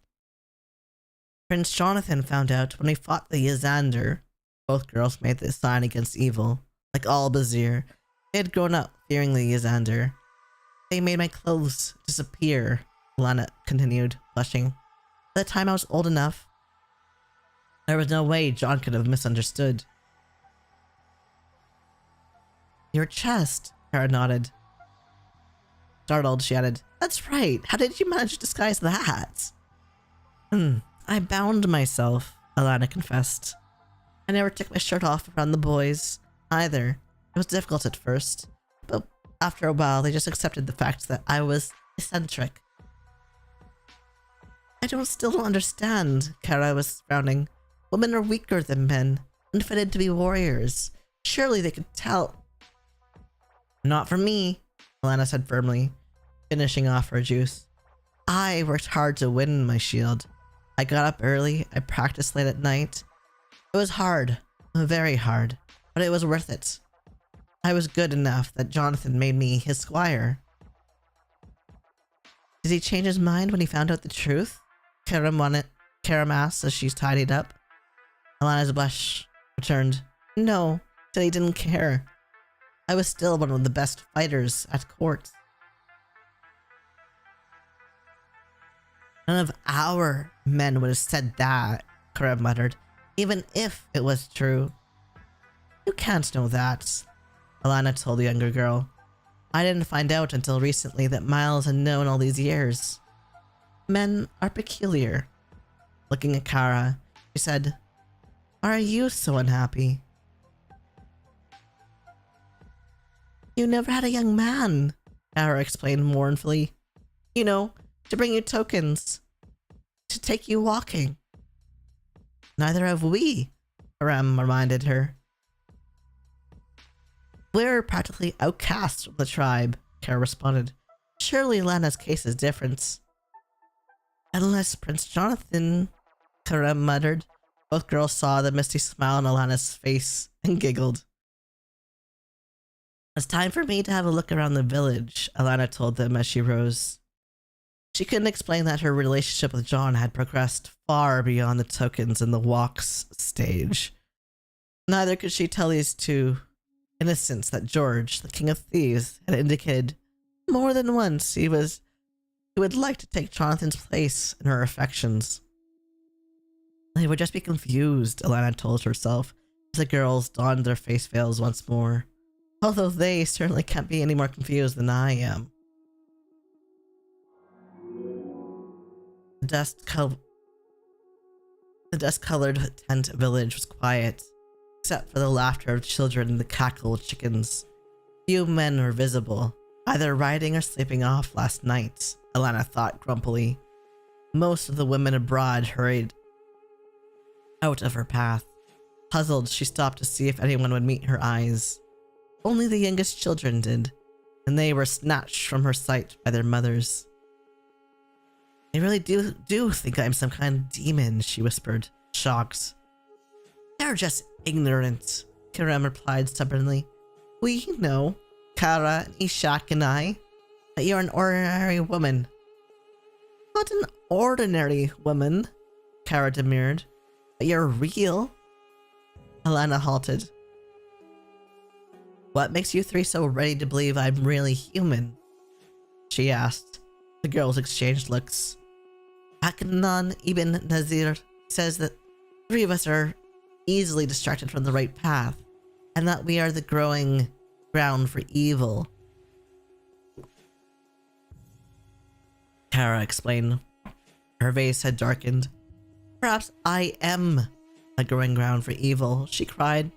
S1: Prince Jonathan found out when we fought the Yazander. Both girls made the sign against evil. Like all Bazir, they had grown up fearing the Yazander. They made my clothes disappear, Lana continued, blushing. By the time I was old enough, there was no way John could have misunderstood. Your chest, Kara nodded. Startled, she added, That's right. How did you manage to disguise that? I bound myself, Alana confessed. I never took my shirt off around the boys, either. It was difficult at first, but after a while they just accepted the fact that I was eccentric. Still don't understand, Kara was frowning. Women are weaker than men, unfitted to be warriors. Surely they could tell. Not for me, Alana said firmly, finishing off her juice. I worked hard to win my shield. I got up early, I practiced late at night. It was hard, very hard, but it was worth it. I was good enough that Jonathan made me his squire. Did he change his mind when he found out the truth? Karam asked as she tidied up. Alana's blush returned. No, said he didn't care. I was still one of the best fighters at court. None of our men would have said that, Karam muttered, even if it was true. You can't know that, Alana told the younger girl. I didn't find out until recently that Miles had known all these years. Men are peculiar. Looking at Kara, she said, Why are you so unhappy? You never had a young man, Kara explained mournfully. You know, to bring you tokens. To take you walking. Neither have we, Karam reminded her. We're practically outcasts from the tribe, Kara responded. Surely Lana's case is different. Unless Prince Jonathan, Karam muttered. Both girls saw the misty smile on Alana's face and giggled. It's time for me to have a look around the village, Alana told them as she rose. She couldn't explain that her relationship with John had progressed far beyond the tokens and the walks stage. Neither could she tell these two innocents that George, the king of thieves, had indicated more than once he would like to take Jonathan's place in her affections. They would just be confused, Alana told herself, as the girls donned their face veils once more. Although they certainly can't be any more confused than I am. The dust-colored tent village was quiet, except for the laughter of children and the cackle of chickens. Few men were visible, either riding or sleeping off last night, Alana thought grumpily. Most of the women abroad hurried out of her path. Puzzled, she stopped to see if anyone would meet her eyes. Only the youngest children did, and they were snatched from her sight by their mothers. I really do think I'm some kind of demon, she whispered, shocked. They're just ignorant, Karam replied stubbornly. We know, Kara, Ishak, and I, that you're an ordinary woman. Not an ordinary woman, Kara demurred, but you're real. Alana halted. What makes you three so ready to believe I'm really human? She asked. The girls exchanged looks. Aknan ibn Nazir says that 3 of us are easily distracted from the right path, and that we are the growing ground for evil. Kara explained. Her face had darkened. Perhaps I am a growing ground for evil, she cried.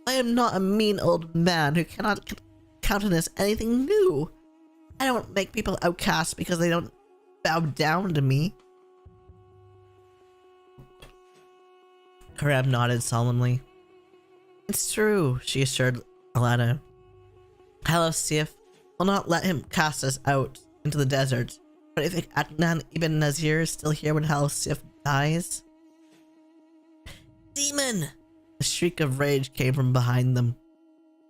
S1: I am not a mean old man who cannot countenance anything new. I don't make people outcasts because they don't bow down to me. Karam nodded solemnly. It's true, she assured Alana. Halaf will not let him cast us out into the desert, but if Adnan ibn Nazir is still here when Halaf dies... Demon! A shriek of rage came from behind them.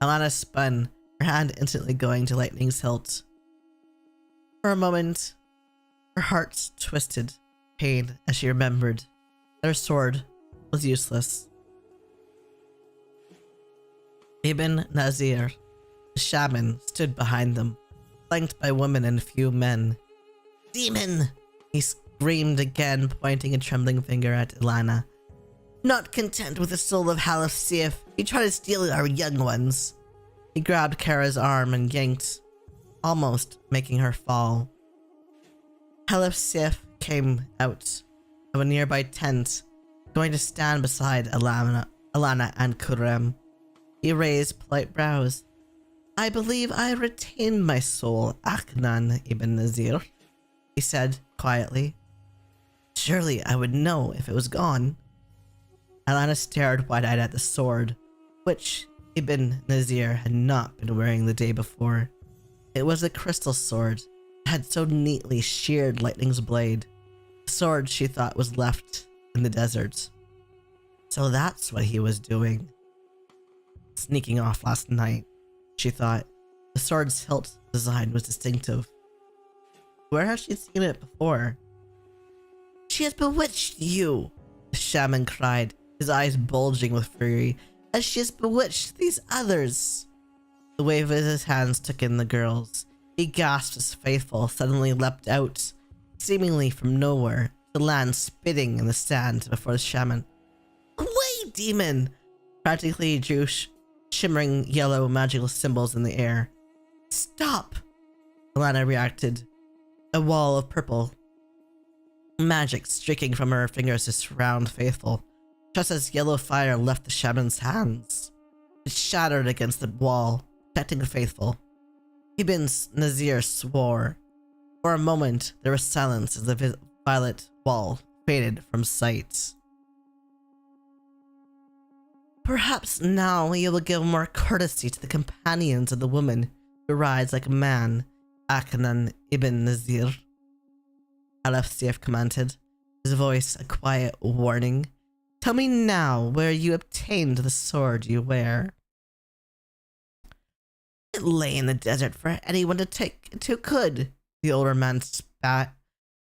S1: Alana spun, her hand instantly going to Lightning's hilt. For a moment, her heart twisted, pain as she remembered that her sword was useless. Ibn Nazir, the shaman, stood behind them, flanked by women and a few men. Demon! He screamed again, pointing a trembling finger at Ilana. Not content with the soul of Halaf Sif, he tried to steal our young ones. He grabbed Kara's arm and yanked, almost making her fall. Halaf Sif came out of a nearby tent, going to stand beside Alana and Kurem. He raised polite brows. I believe I retained my soul, Aknan ibn Nazir, he said quietly. Surely I would know if it was gone. Alana stared wide-eyed at the sword, which Ibn Nazir had not been wearing the day before. It was a crystal sword that had so neatly sheared Lightning's blade. A sword she thought was left in the desert. So that's what he was doing. Sneaking off last night, she thought. The sword's hilt design was distinctive. Where has she seen it before? She has bewitched you, the shaman cried, his eyes bulging with fury, as she has bewitched these others. The wave of his hands took in the girls. He gasped as Faithful suddenly leapt out, seemingly from nowhere, to land spitting in the sand before the shaman. Away, demon! Practically he drew shimmering yellow magical symbols in the air. Stop! Alana reacted. A wall of purple magic streaking from her fingers to surround Faithful. Just as yellow fire left the shaman's hands, it shattered against the wall, protecting Faithful. Ibn Nazir swore. For a moment, there was silence as the violet wall faded from sight. Perhaps now you will give more courtesy to the companions of the woman who rides like a man, Aknan ibn Nazir. Alaf commented, his voice a quiet warning. Tell me now where you obtained the sword you wear. It lay in the desert for anyone to take it who could, the older man spat.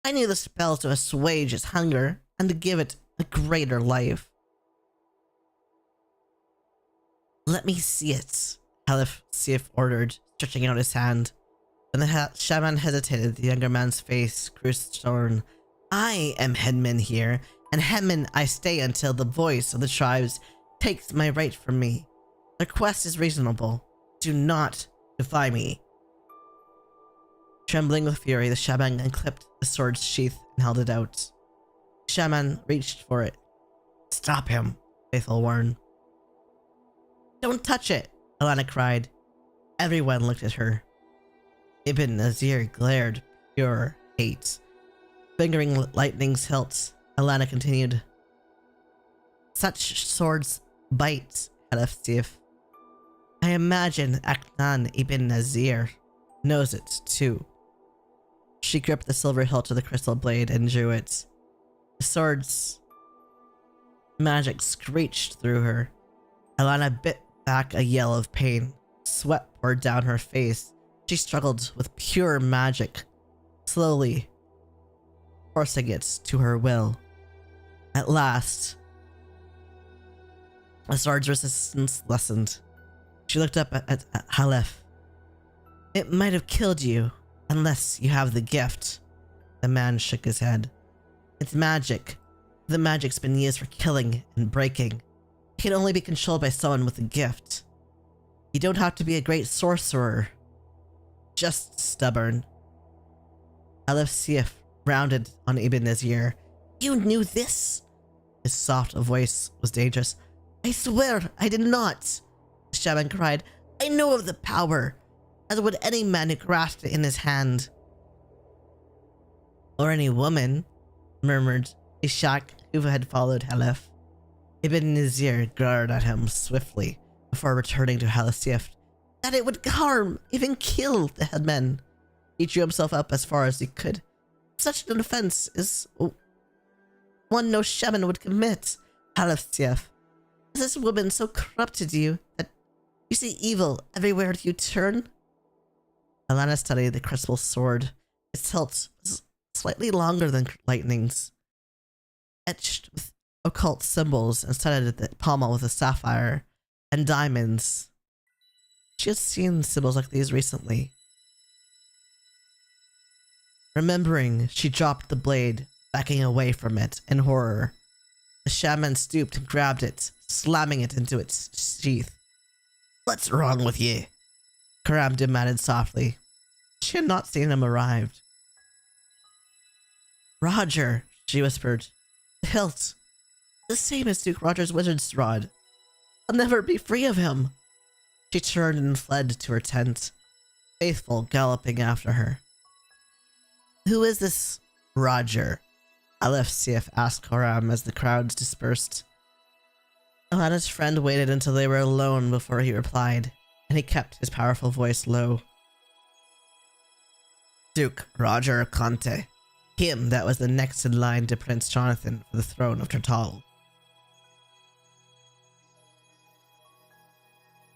S1: I knew the spells to assuage his hunger and to give it a greater life. Let me see it, Halaf Sif ordered, stretching out his hand. When the shaman hesitated, the younger man's face grew stern. I am headman here, and headman I stay until the voice of the tribes takes my right from me. The request is reasonable. Do not defy me. Trembling with fury, the shaman unclipped the sword's sheath and held it out. The shaman reached for it. Stop him, Faithful warned. Don't touch it, Alana cried. Everyone looked at her. Ibn Nazir glared pure hate. Fingering Lightning's hilt, Alana continued. Such swords bite, Halaf. I imagine Aknan ibn Nazir knows it too. She gripped the silver hilt of the crystal blade and drew it. The sword's magic screeched through her. Alana bit back a yell of pain. Sweat poured down her face. She struggled with pure magic, slowly forcing it to her will. At last, the sword's resistance lessened. She looked up at Halef. It might have killed you, Unless you have the gift. The man shook his head. It's magic. The magic's been used for killing and breaking. It can only be controlled by someone with a gift. You don't have to be a great sorcerer. Just stubborn. Aleph Sief rounded on Ibn Nazir. You knew this? His soft voice was dangerous. I swear I did not. The shaman cried. I know of the power, as would any man who grasped it in his hand. Or any woman, murmured Ishak, who had followed Aleph. Ibn Nazir glared at him swiftly before returning to Halasief. That it would harm, even kill the headmen. He drew himself up as far as he could. Such an offense is one no shaman would commit. Halasief, has this woman so corrupted you that you see evil everywhere you turn? Alana studied the crystal sword. Its hilt was slightly longer than lightning's, etched with occult symbols, and studded the pommel with a sapphire and diamonds. She had seen symbols like these recently. Remembering, she dropped the blade, backing away from it in horror. The shaman stooped and grabbed it, slamming it into its sheath. What's wrong with you? Karam demanded softly. She had not seen him arrive. Roger, she whispered. The hilt. The same as Duke Roger's wizard's rod. I'll never be free of him. She turned and fled to her tent, Faithful galloping after her. Who is this Roger? Aleph Sief asked Karam as the crowds dispersed. Alana's friend waited until they were alone before he replied, and he kept his powerful voice low. Duke Roger Conte. Him that was the next in line to Prince Jonathan for the throne of Turtal.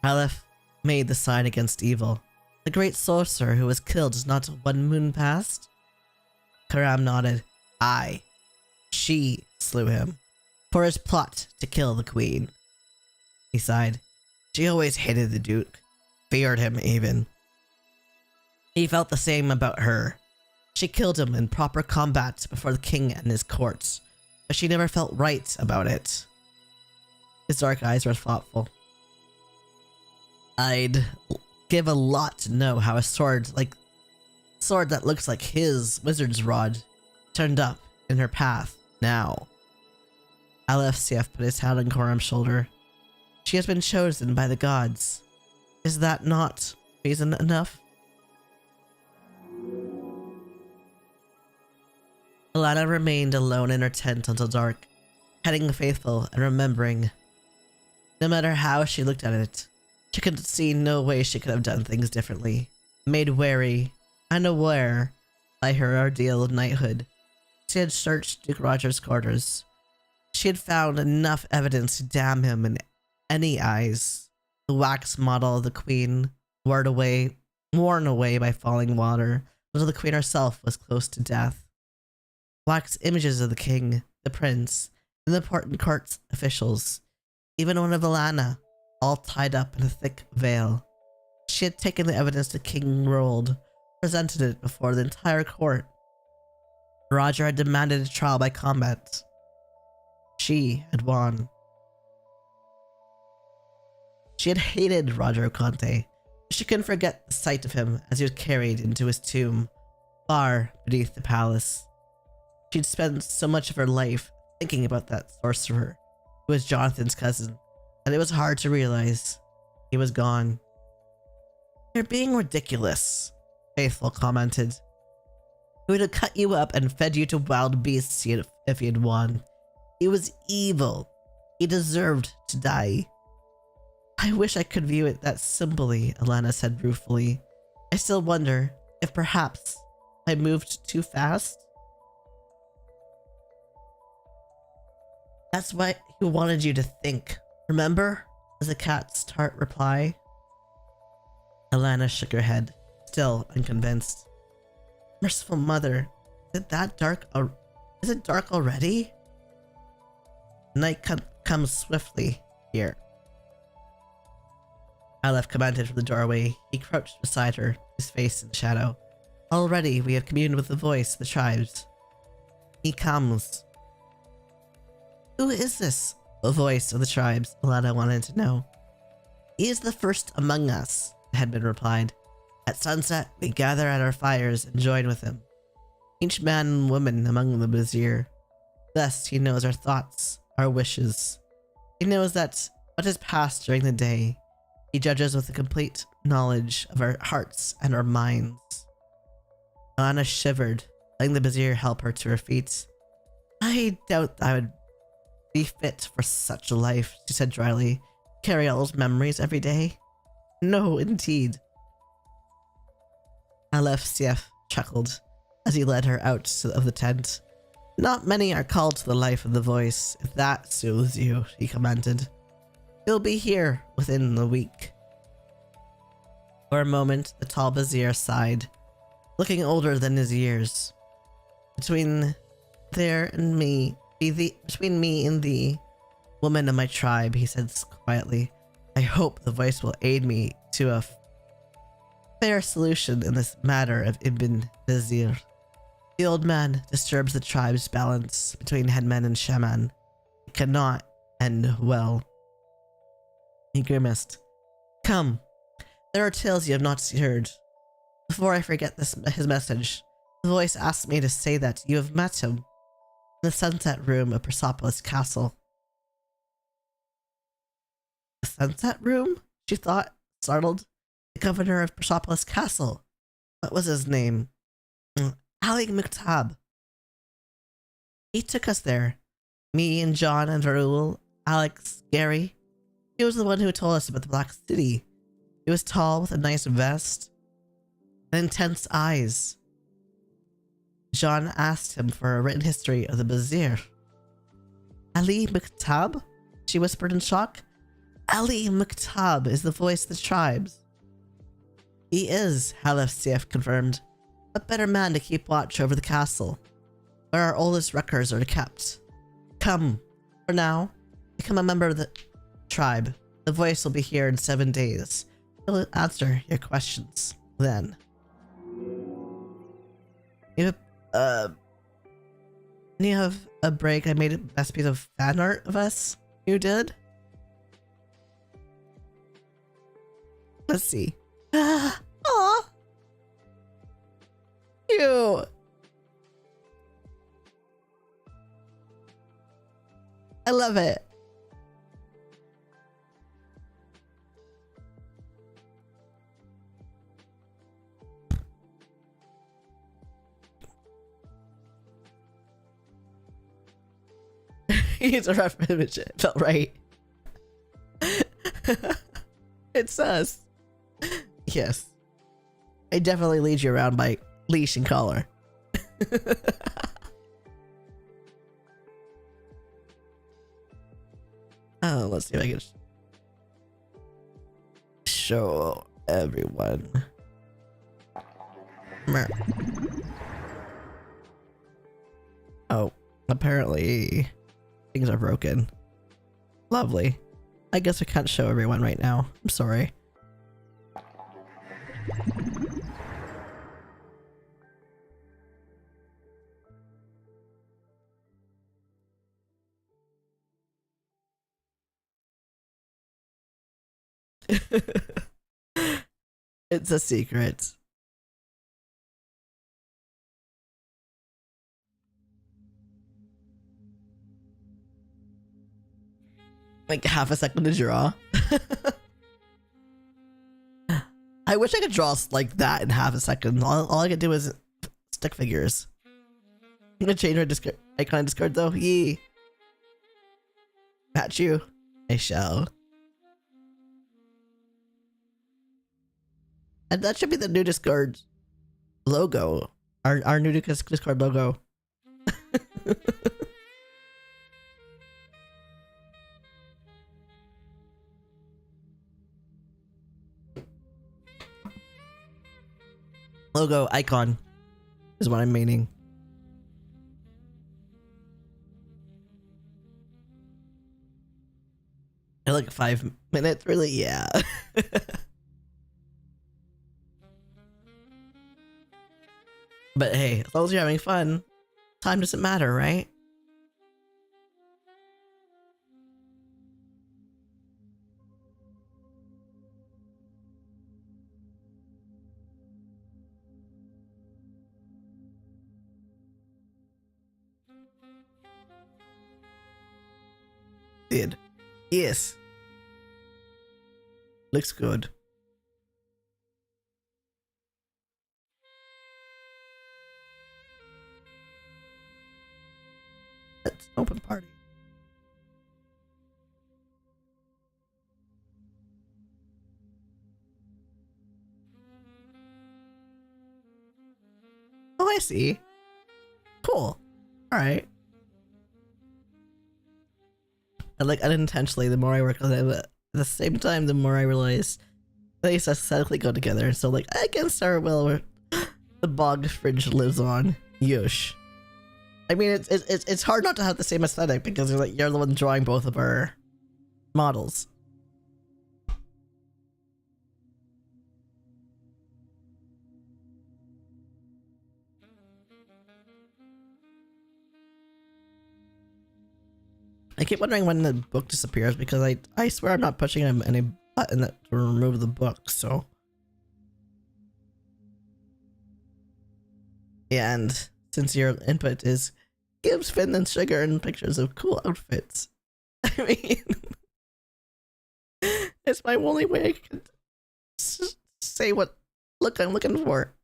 S1: Aleph made the sign against evil. The great sorcerer who was killed not one moon past? Karam nodded. Aye. She slew him. For his plot to kill the queen. He sighed. She always hated the Duke. Feared him even. He felt the same about her. She killed him in proper combat before the king and his courts, but she never felt right about it. His dark eyes were thoughtful. I'd give a lot to know how a sword that looks like his wizard's rod turned up in her path now. Aleph Sief put his hand on Karam's shoulder. She has been chosen by the gods. Is that not reason enough? Alana remained alone in her tent until dark, heading faithful and remembering. No matter how she looked at it, she could see no way she could have done things differently. Made wary and aware by her ordeal of knighthood, she had searched Duke Roger's quarters. She had found enough evidence to damn him in any eyes. The wax model of the queen, worn away by falling water, until the queen herself was close to death. Wax images of the king, the prince, and the important court officials, even one of Alana, all tied up in a thick veil. She had taken the evidence the king rolled, presented it before the entire court. Roger had demanded a trial by combat. She had won. She had hated Roger Conte. She couldn't forget the sight of him as he was carried into his tomb, far beneath the palace. She'd spent so much of her life thinking about that sorcerer, who was Jonathan's cousin, that it was hard to realize he was gone. You're being ridiculous, Faithful commented. He would have cut you up and fed you to wild beasts if he had won. He was evil. He deserved to die. I wish I could view it that simply, Alana said ruefully. I still wonder if perhaps I moved too fast. That's what he wanted you to think, remember? Was the cat's tart reply. Alana shook her head, still unconvinced. Merciful mother, is it that dark? Is it dark already? Night comes swiftly here. Aleph commanded from the doorway. He crouched beside her, his face in shadow. Already we have communed with the voice of the tribes. He comes. Who is this? The voice of the tribes, Alana wanted to know. He is the first among us, the headman replied. At sunset, we gather at our fires and join with him. Each man and woman among the Vizier. Thus he knows our thoughts, our wishes. He knows that what has passed during the day, he judges with a complete knowledge of our hearts and our minds. Alana shivered, letting the Vizier help her to her feet. I doubt I would be fit for such a life, she said dryly. Carry all those memories every day? No, indeed. Alef chuckled as he led her out of the tent. Not many are called to the life of the voice, if that soothes you, he commented. He'll be here within the week. For a moment, the tall Vizier sighed, looking older than his years. Between me and thee, woman of my tribe, he said quietly, I hope the voice will aid me to a fair solution in this matter of Ibn Vizier. The old man disturbs the tribe's balance between headman and shaman. It cannot end well. He grimaced. Come, there are tales you have not heard. Before I forget his message, the voice asked me to say that you have met him in the sunset room of Persepolis Castle. The sunset room? She thought, startled. The governor of Persepolis Castle. What was his name? Ali Mukhtab. He took us there. Me and John and Varul, Alex, Gary. He was the one who told us about the Black City. He was tall with a nice vest and intense eyes. John asked him for a written history of the Vizier. Ali Mukhtab? She whispered in shock. Ali Mukhtab is the voice of the tribes. He is, Halef Sief confirmed. A better man to keep watch over the castle, where our oldest records are kept. Come, for now, become a member of the tribe. The voice will be here in 7 days. He'll answer your questions then. You have a break. I made a best piece of fan art of us. You did? Let's see. Aw. Cute. I love it. It's a rough image. It felt right. It's us. Yes. I definitely lead you around by leash and collar. Oh, let's see if I can show everyone. Oh, apparently things are broken. Lovely. I guess I can't show everyone right now. I'm sorry. It's a secret. Like half a second to draw. I wish I could draw like that in half a second. All I could do is stick figures. I'm gonna change my discard icon discard though. Yee. At you. I shall. And that should be the new Discord logo. Our new Discord logo. Logo icon is what I'm meaning. In like 5 minutes, really? Yeah. But hey, as long as you're having fun, time doesn't matter, right? Did. Yes. Looks good. It's an open party. Oh, I see. Cool. Alright. And like unintentionally, the more I work on it, at the same time, the more I realize they aesthetically go together. So like, against our will, the bog fridge lives on. Yush. I mean, it's hard not to have the same aesthetic because you're the one drawing both of our models. I keep wondering when the book disappears because I swear I'm not pushing any button to remove the book, so. Yeah, and since your input is gives Finn and Sugar and pictures of cool outfits. I mean, it's my only way I can say what look I'm looking for.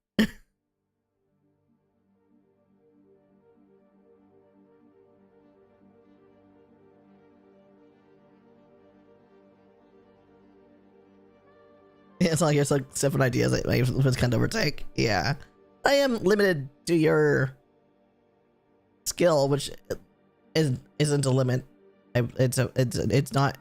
S1: Yeah, it's not like you're so different ideas that I was kind of overtake. Yeah, I am limited to your skill, which isn't a limit. It's not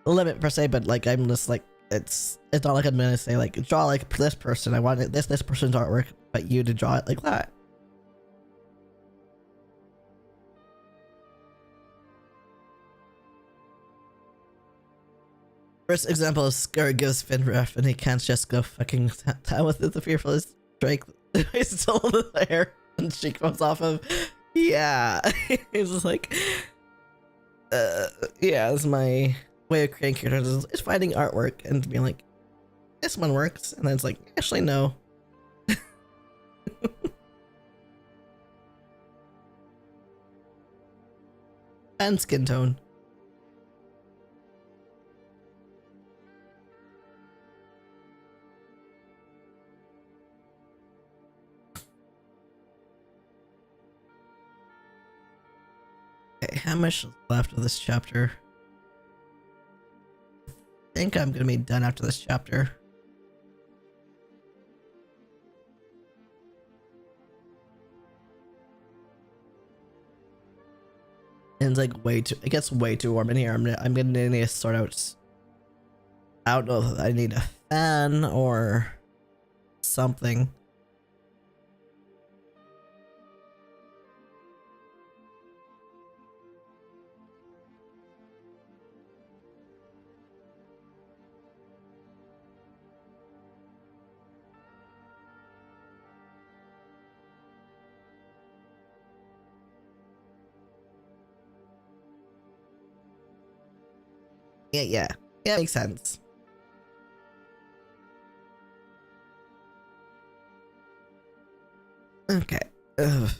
S1: a limit per se, but like I'm just like it's not like I'm gonna say like draw like this person. I want this person's artwork, but you to draw it like that. First example is Scar gives Finn ref and he can't just go fucking down with the fearfulest Drake. He's still there and she comes off of yeah. He's just like yeah, it's my way of creating characters is finding artwork and being like this one works and then it's like actually no. And skin tone. Okay, how much is left of this chapter? I think I'm gonna be done after this chapter. And it's like way too, it gets way too warm in here. I'm gonna need to sort out, I don't know if I need a fan or something. Yeah, makes sense. Okay. Ugh.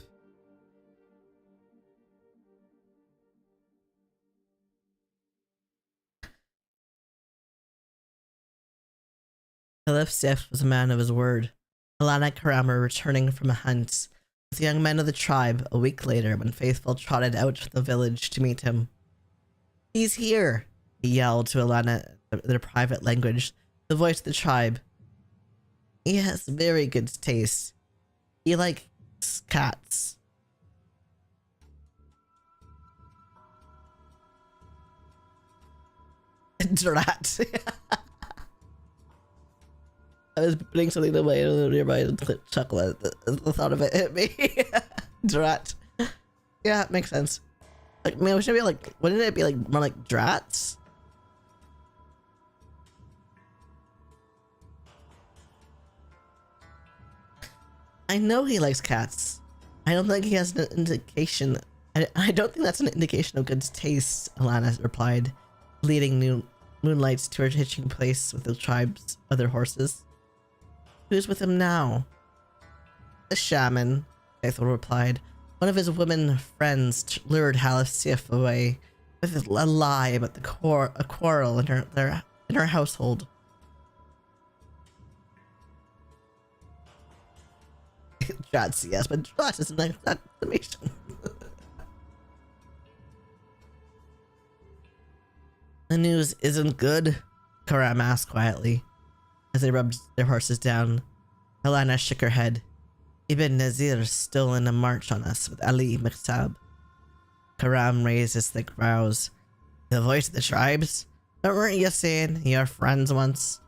S1: Caliph Sif was a man of his word. Alana Karama returning from a hunt with the young men of the tribe a week later when Faithful trotted out of the village to meet him. He's here, he yelled to Alana in their private language, the voice of the tribe. He has very good taste. He likes cats. Drat. I was putting something away nearby and chuckle at the thought of it hit me. Drat. Yeah, it makes sense. Like, man, should it be like, wouldn't it be like more like drats? I know he likes cats. I don't think he has an indication. I don't think that's an indication of good taste, Alana replied, leading Moonlight to her hitching place with the tribe's other horses. Who's with him now? The shaman, Ethel replied. One of his women friends lured Halif away with a lie about a quarrel in her household. Drots, yes, but Drots is an exclamation. The news isn't good, Karam asked quietly. As they rubbed their horses down, Helena shook her head. Ibn Nazir's still in a march on us with Ali Mektab. Karam raised his thick brows. The voice of the tribes? But weren't you saying you're friends once?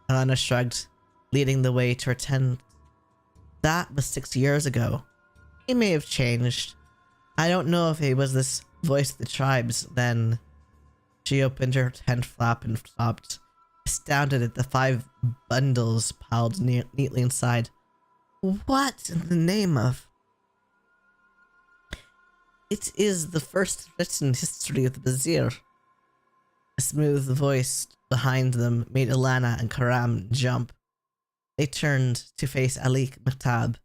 S1: Helena shrugged, leading the way to her tent. That was 6 years ago. He may have changed. I don't know if he was this voice of the tribes then. She opened her tent flap and stopped, astounded at the 5 bundles piled neatly inside. What in the name of? It is the first written history of the Vizier. A smooth voice behind them made Alana and Karam jump. They turned to face Ali Mektab.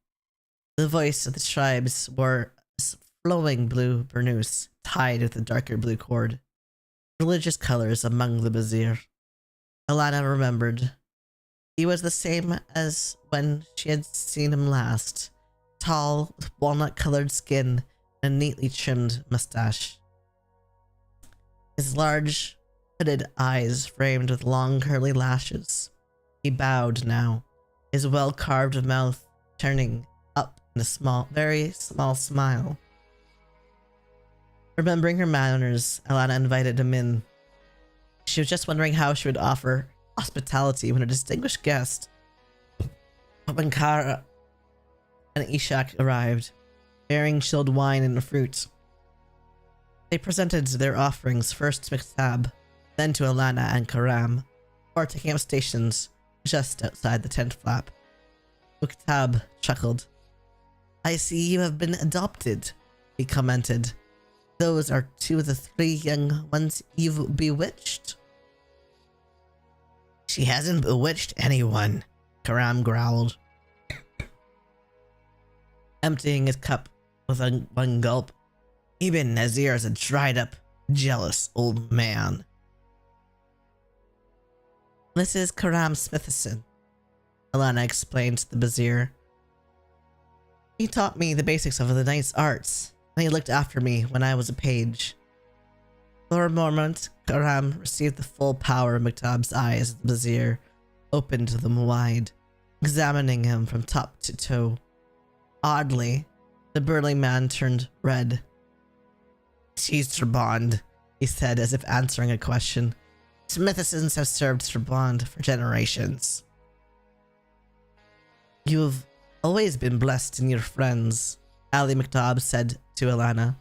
S1: The voice of the tribes wore a flowing blue burnous tied with a darker blue cord. Religious colors among the Vizier. Alana remembered. He was the same as when she had seen him last. Tall, with walnut-colored skin and a neatly trimmed mustache. His large, hooded eyes framed with long curly lashes. He bowed now, his well-carved mouth turning up in a very small smile. Remembering her manners, Alana invited him in. She was just wondering how she would offer hospitality when a distinguished guest, when Kara and Ishak arrived, bearing chilled wine and fruit. They presented their offerings first to Mektab, then to Alana and Karam, before taking up stations just outside the tent flap. Mektab chuckled. I see you have been adopted, he commented. Those are 2 of the 3 young ones you've bewitched. She hasn't bewitched anyone, Karam growled, emptying his cup with one gulp. Ibn Nazir is a dried-up, jealous old man. This is Karam Smithson, Alana explained to the Vizier. He taught me the basics of the knight's arts, and he looked after me when I was a page. For a moment, Karam received the full power of Mektab's eyes as the Vizier opened them wide, examining him from top to toe. Oddly, the burly man turned red. She's Trebond, he said as if answering a question. Smithsons have served Trebond for generations. You've always been blessed in your friends, Ali Mektab said to Alana.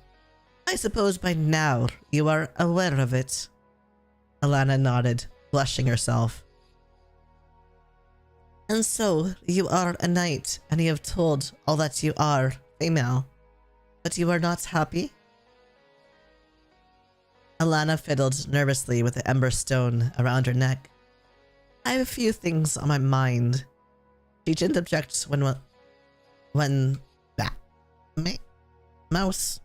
S1: I suppose by now you are aware of it. Alana nodded, blushing herself. And so, you are a knight, and you have told all that you are female. But you are not happy? Alana fiddled nervously with the ember stone around her neck. I have a few things on my mind. She didn't object when mouse.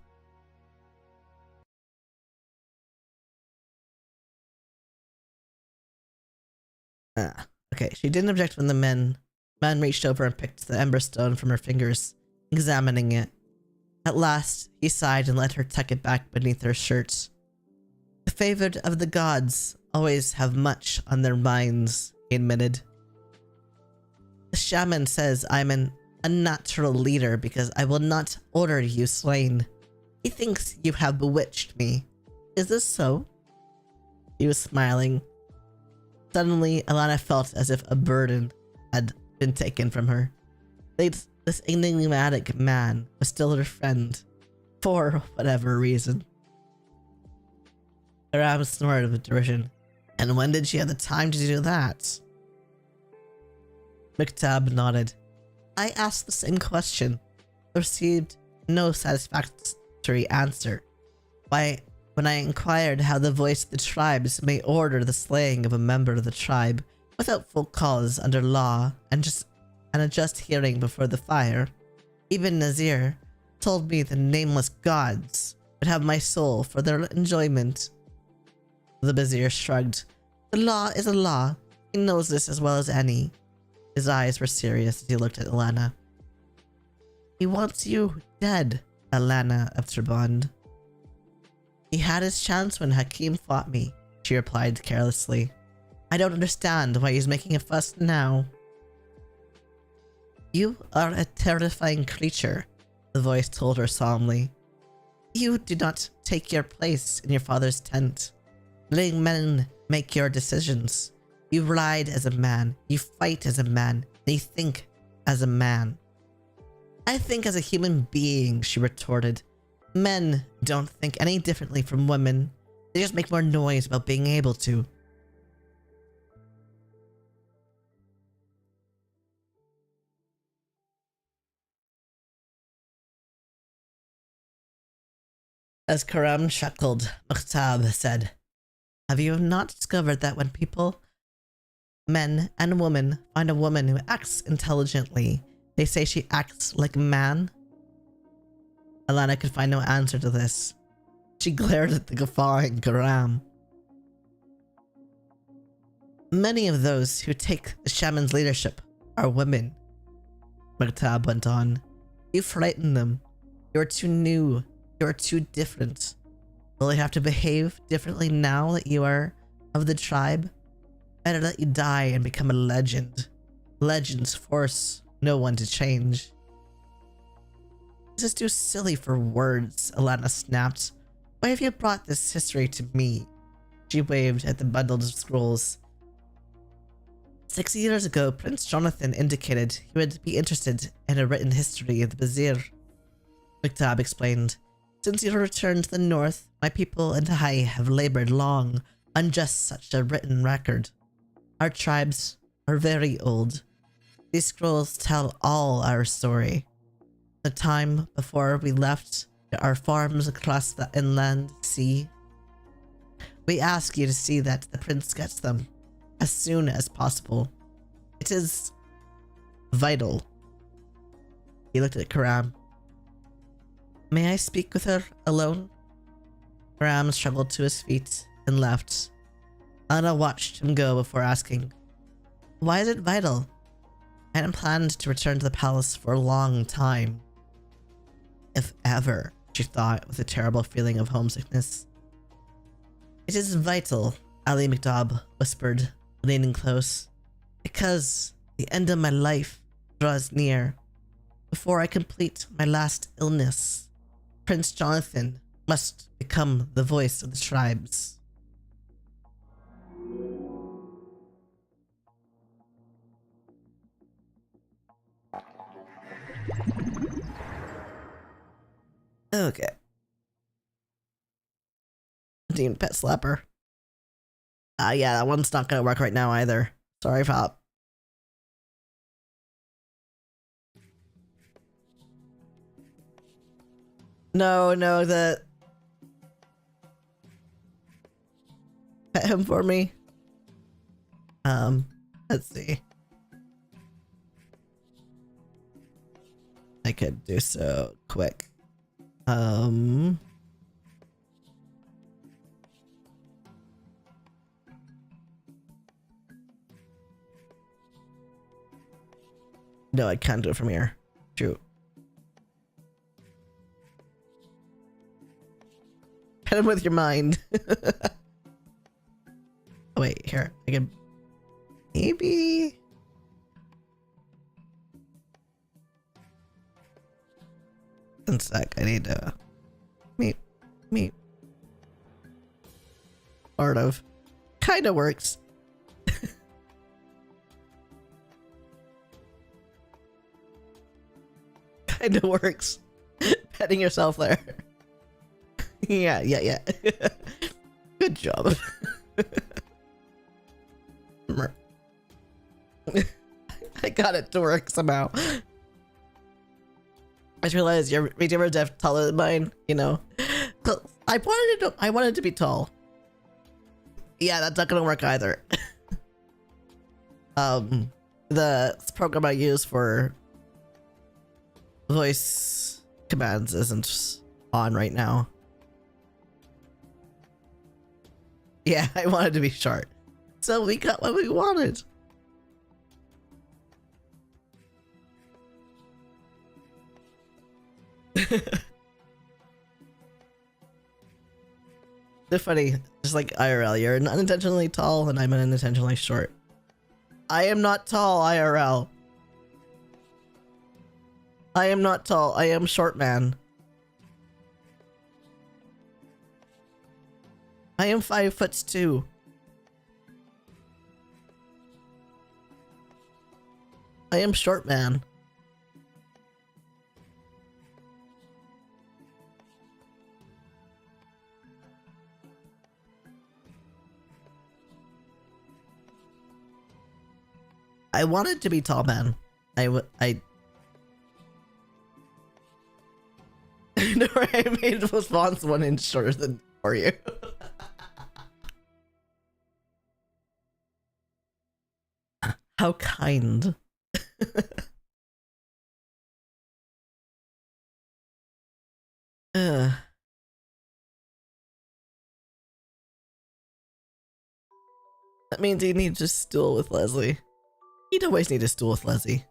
S1: Okay, she didn't object when the man reached over and picked the ember stone from her fingers, examining it. At last, he sighed and let her tuck it back beneath her shirt. The favored of the gods always have much on their minds, he admitted. The shaman says I'm an unnatural leader because I will not order you slain. He thinks you have bewitched me. Is this so? He was smiling. Suddenly, Alana felt as if a burden had been taken from her. This enigmatic man was still her friend, for whatever reason. Karam snorted with derision. And when did she have the time to do that? Mektab nodded. I asked the same question, received no satisfactory answer. When I inquired how the voice of the tribes may order the slaying of a member of the tribe without full cause under law and a just hearing before the fire, even Nazir told me the nameless gods would have my soul for their enjoyment. The Vizier shrugged. The law is a law. He knows this as well as any. His eyes were serious as he looked at Alana. He wants you dead, Alana of Trebond. He had his chance when Hakim fought me, she replied carelessly. I don't understand why he's making a fuss now. You are a terrifying creature, the voice told her solemnly. You do not take your place in your father's tent, letting men make your decisions. You ride as a man, you fight as a man, and you think as a man. I think as a human being, she retorted. Men don't think any differently from women. They just make more noise about being able to. As Karam chuckled, Mukhtab said, Have you not discovered that when people, men and women, find a woman who acts intelligently, they say she acts like a man? Alana could find no answer to this. She glared at the guffawing Karam. Many of those who take the shaman's leadership are women, Mukhtab went on. You frighten them. You're too new. You're too different. Will they have to behave differently now that you are of the tribe? Better let you die and become a legend. Legends force no one to change. This is too silly for words, Alana snapped. Why have you brought this history to me? She waved at the bundles of scrolls. 6 years ago, Prince Jonathan indicated he would be interested in a written history of the Vizier. Mukhtab explained. Since your return to the north, my people in Tahai have labored long on just such a written record. Our tribes are very old. These scrolls tell all our story. The time before we left our farms across the inland sea. We ask you to see that the prince gets them as soon as possible. It is vital. He looked at Karam. May I speak with her alone? Karam struggled to his feet and left. Anna watched him go before asking, Why is it vital? I hadn't planned to return to the palace for a long time. If ever, she thought with a terrible feeling of homesickness. It is vital, Ali Mukhtab whispered, leaning close, because the end of my life draws near. Before I complete my last illness, Prince Jonathan must become the voice of the tribes. Okay. Dean Pet Slapper. Yeah, that one's not gonna work right now either. Sorry, Pop. No, the... Pet him for me. Let's see. I could do so quick. No, I can't do it from here. Shoot. Pet him with your mind. Oh, wait, here. I can... Maybe... One sec, I need to... Meet. Sort of. Kinda works. Kinda works. Petting yourself there. Yeah. Good job. I got it to work somehow. I just realized your Vtuber def taller than mine, you know. I wanted to be tall. Yeah, that's not gonna work either. The program I use for voice commands isn't on right now. Yeah, I wanted to be short. So we got what we wanted. It's funny, just like IRL, you're unintentionally tall and I'm unintentionally short. I am not tall, IRL. I am not tall, I am short man. I am 5'2". I am short man. I wanted to be tall man. I no, I made the response 1 inch shorter than for you. How kind. That means you need to stool with Leslie. You'd always need to stool with Leslie.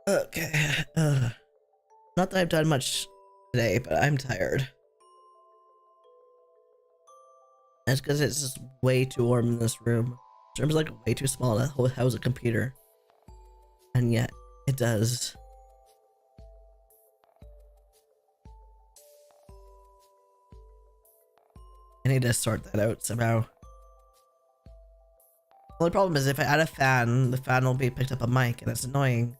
S1: Okay. Not that I've done much today, but I'm tired. That's because it's just way too warm in this room. This room's like way too small to house a computer. And yet, it does. I need to sort that out somehow. The only problem is if I add a fan, the fan will be picked up a mic, and it's annoying.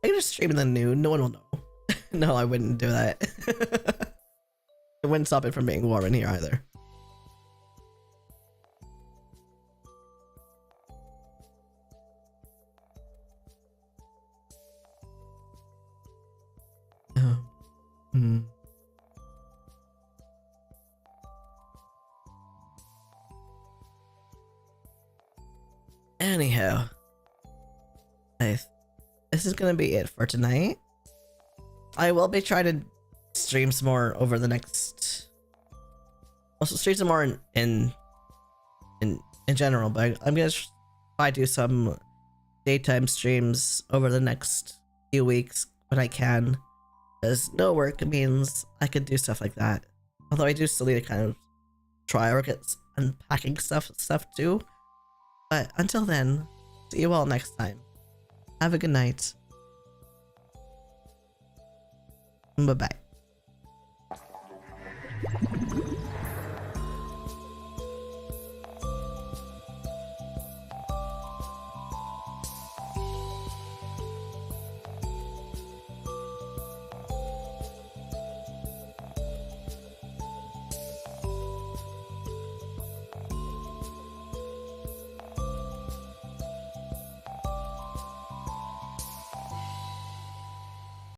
S1: I can just stream in the nude, no one will know. No, I wouldn't do that. It wouldn't stop it from being warm in here either. Anyhow, this is gonna be it for tonight. I will be trying to stream some more over the next. Also, stream some more in general, but I'm gonna try to do some daytime streams over the next few weeks when I can, because no work means I can do stuff like that. Although I do still need to kind of try or get unpacking stuff too. But until then, see you all next time. Have a good night. Bye-bye.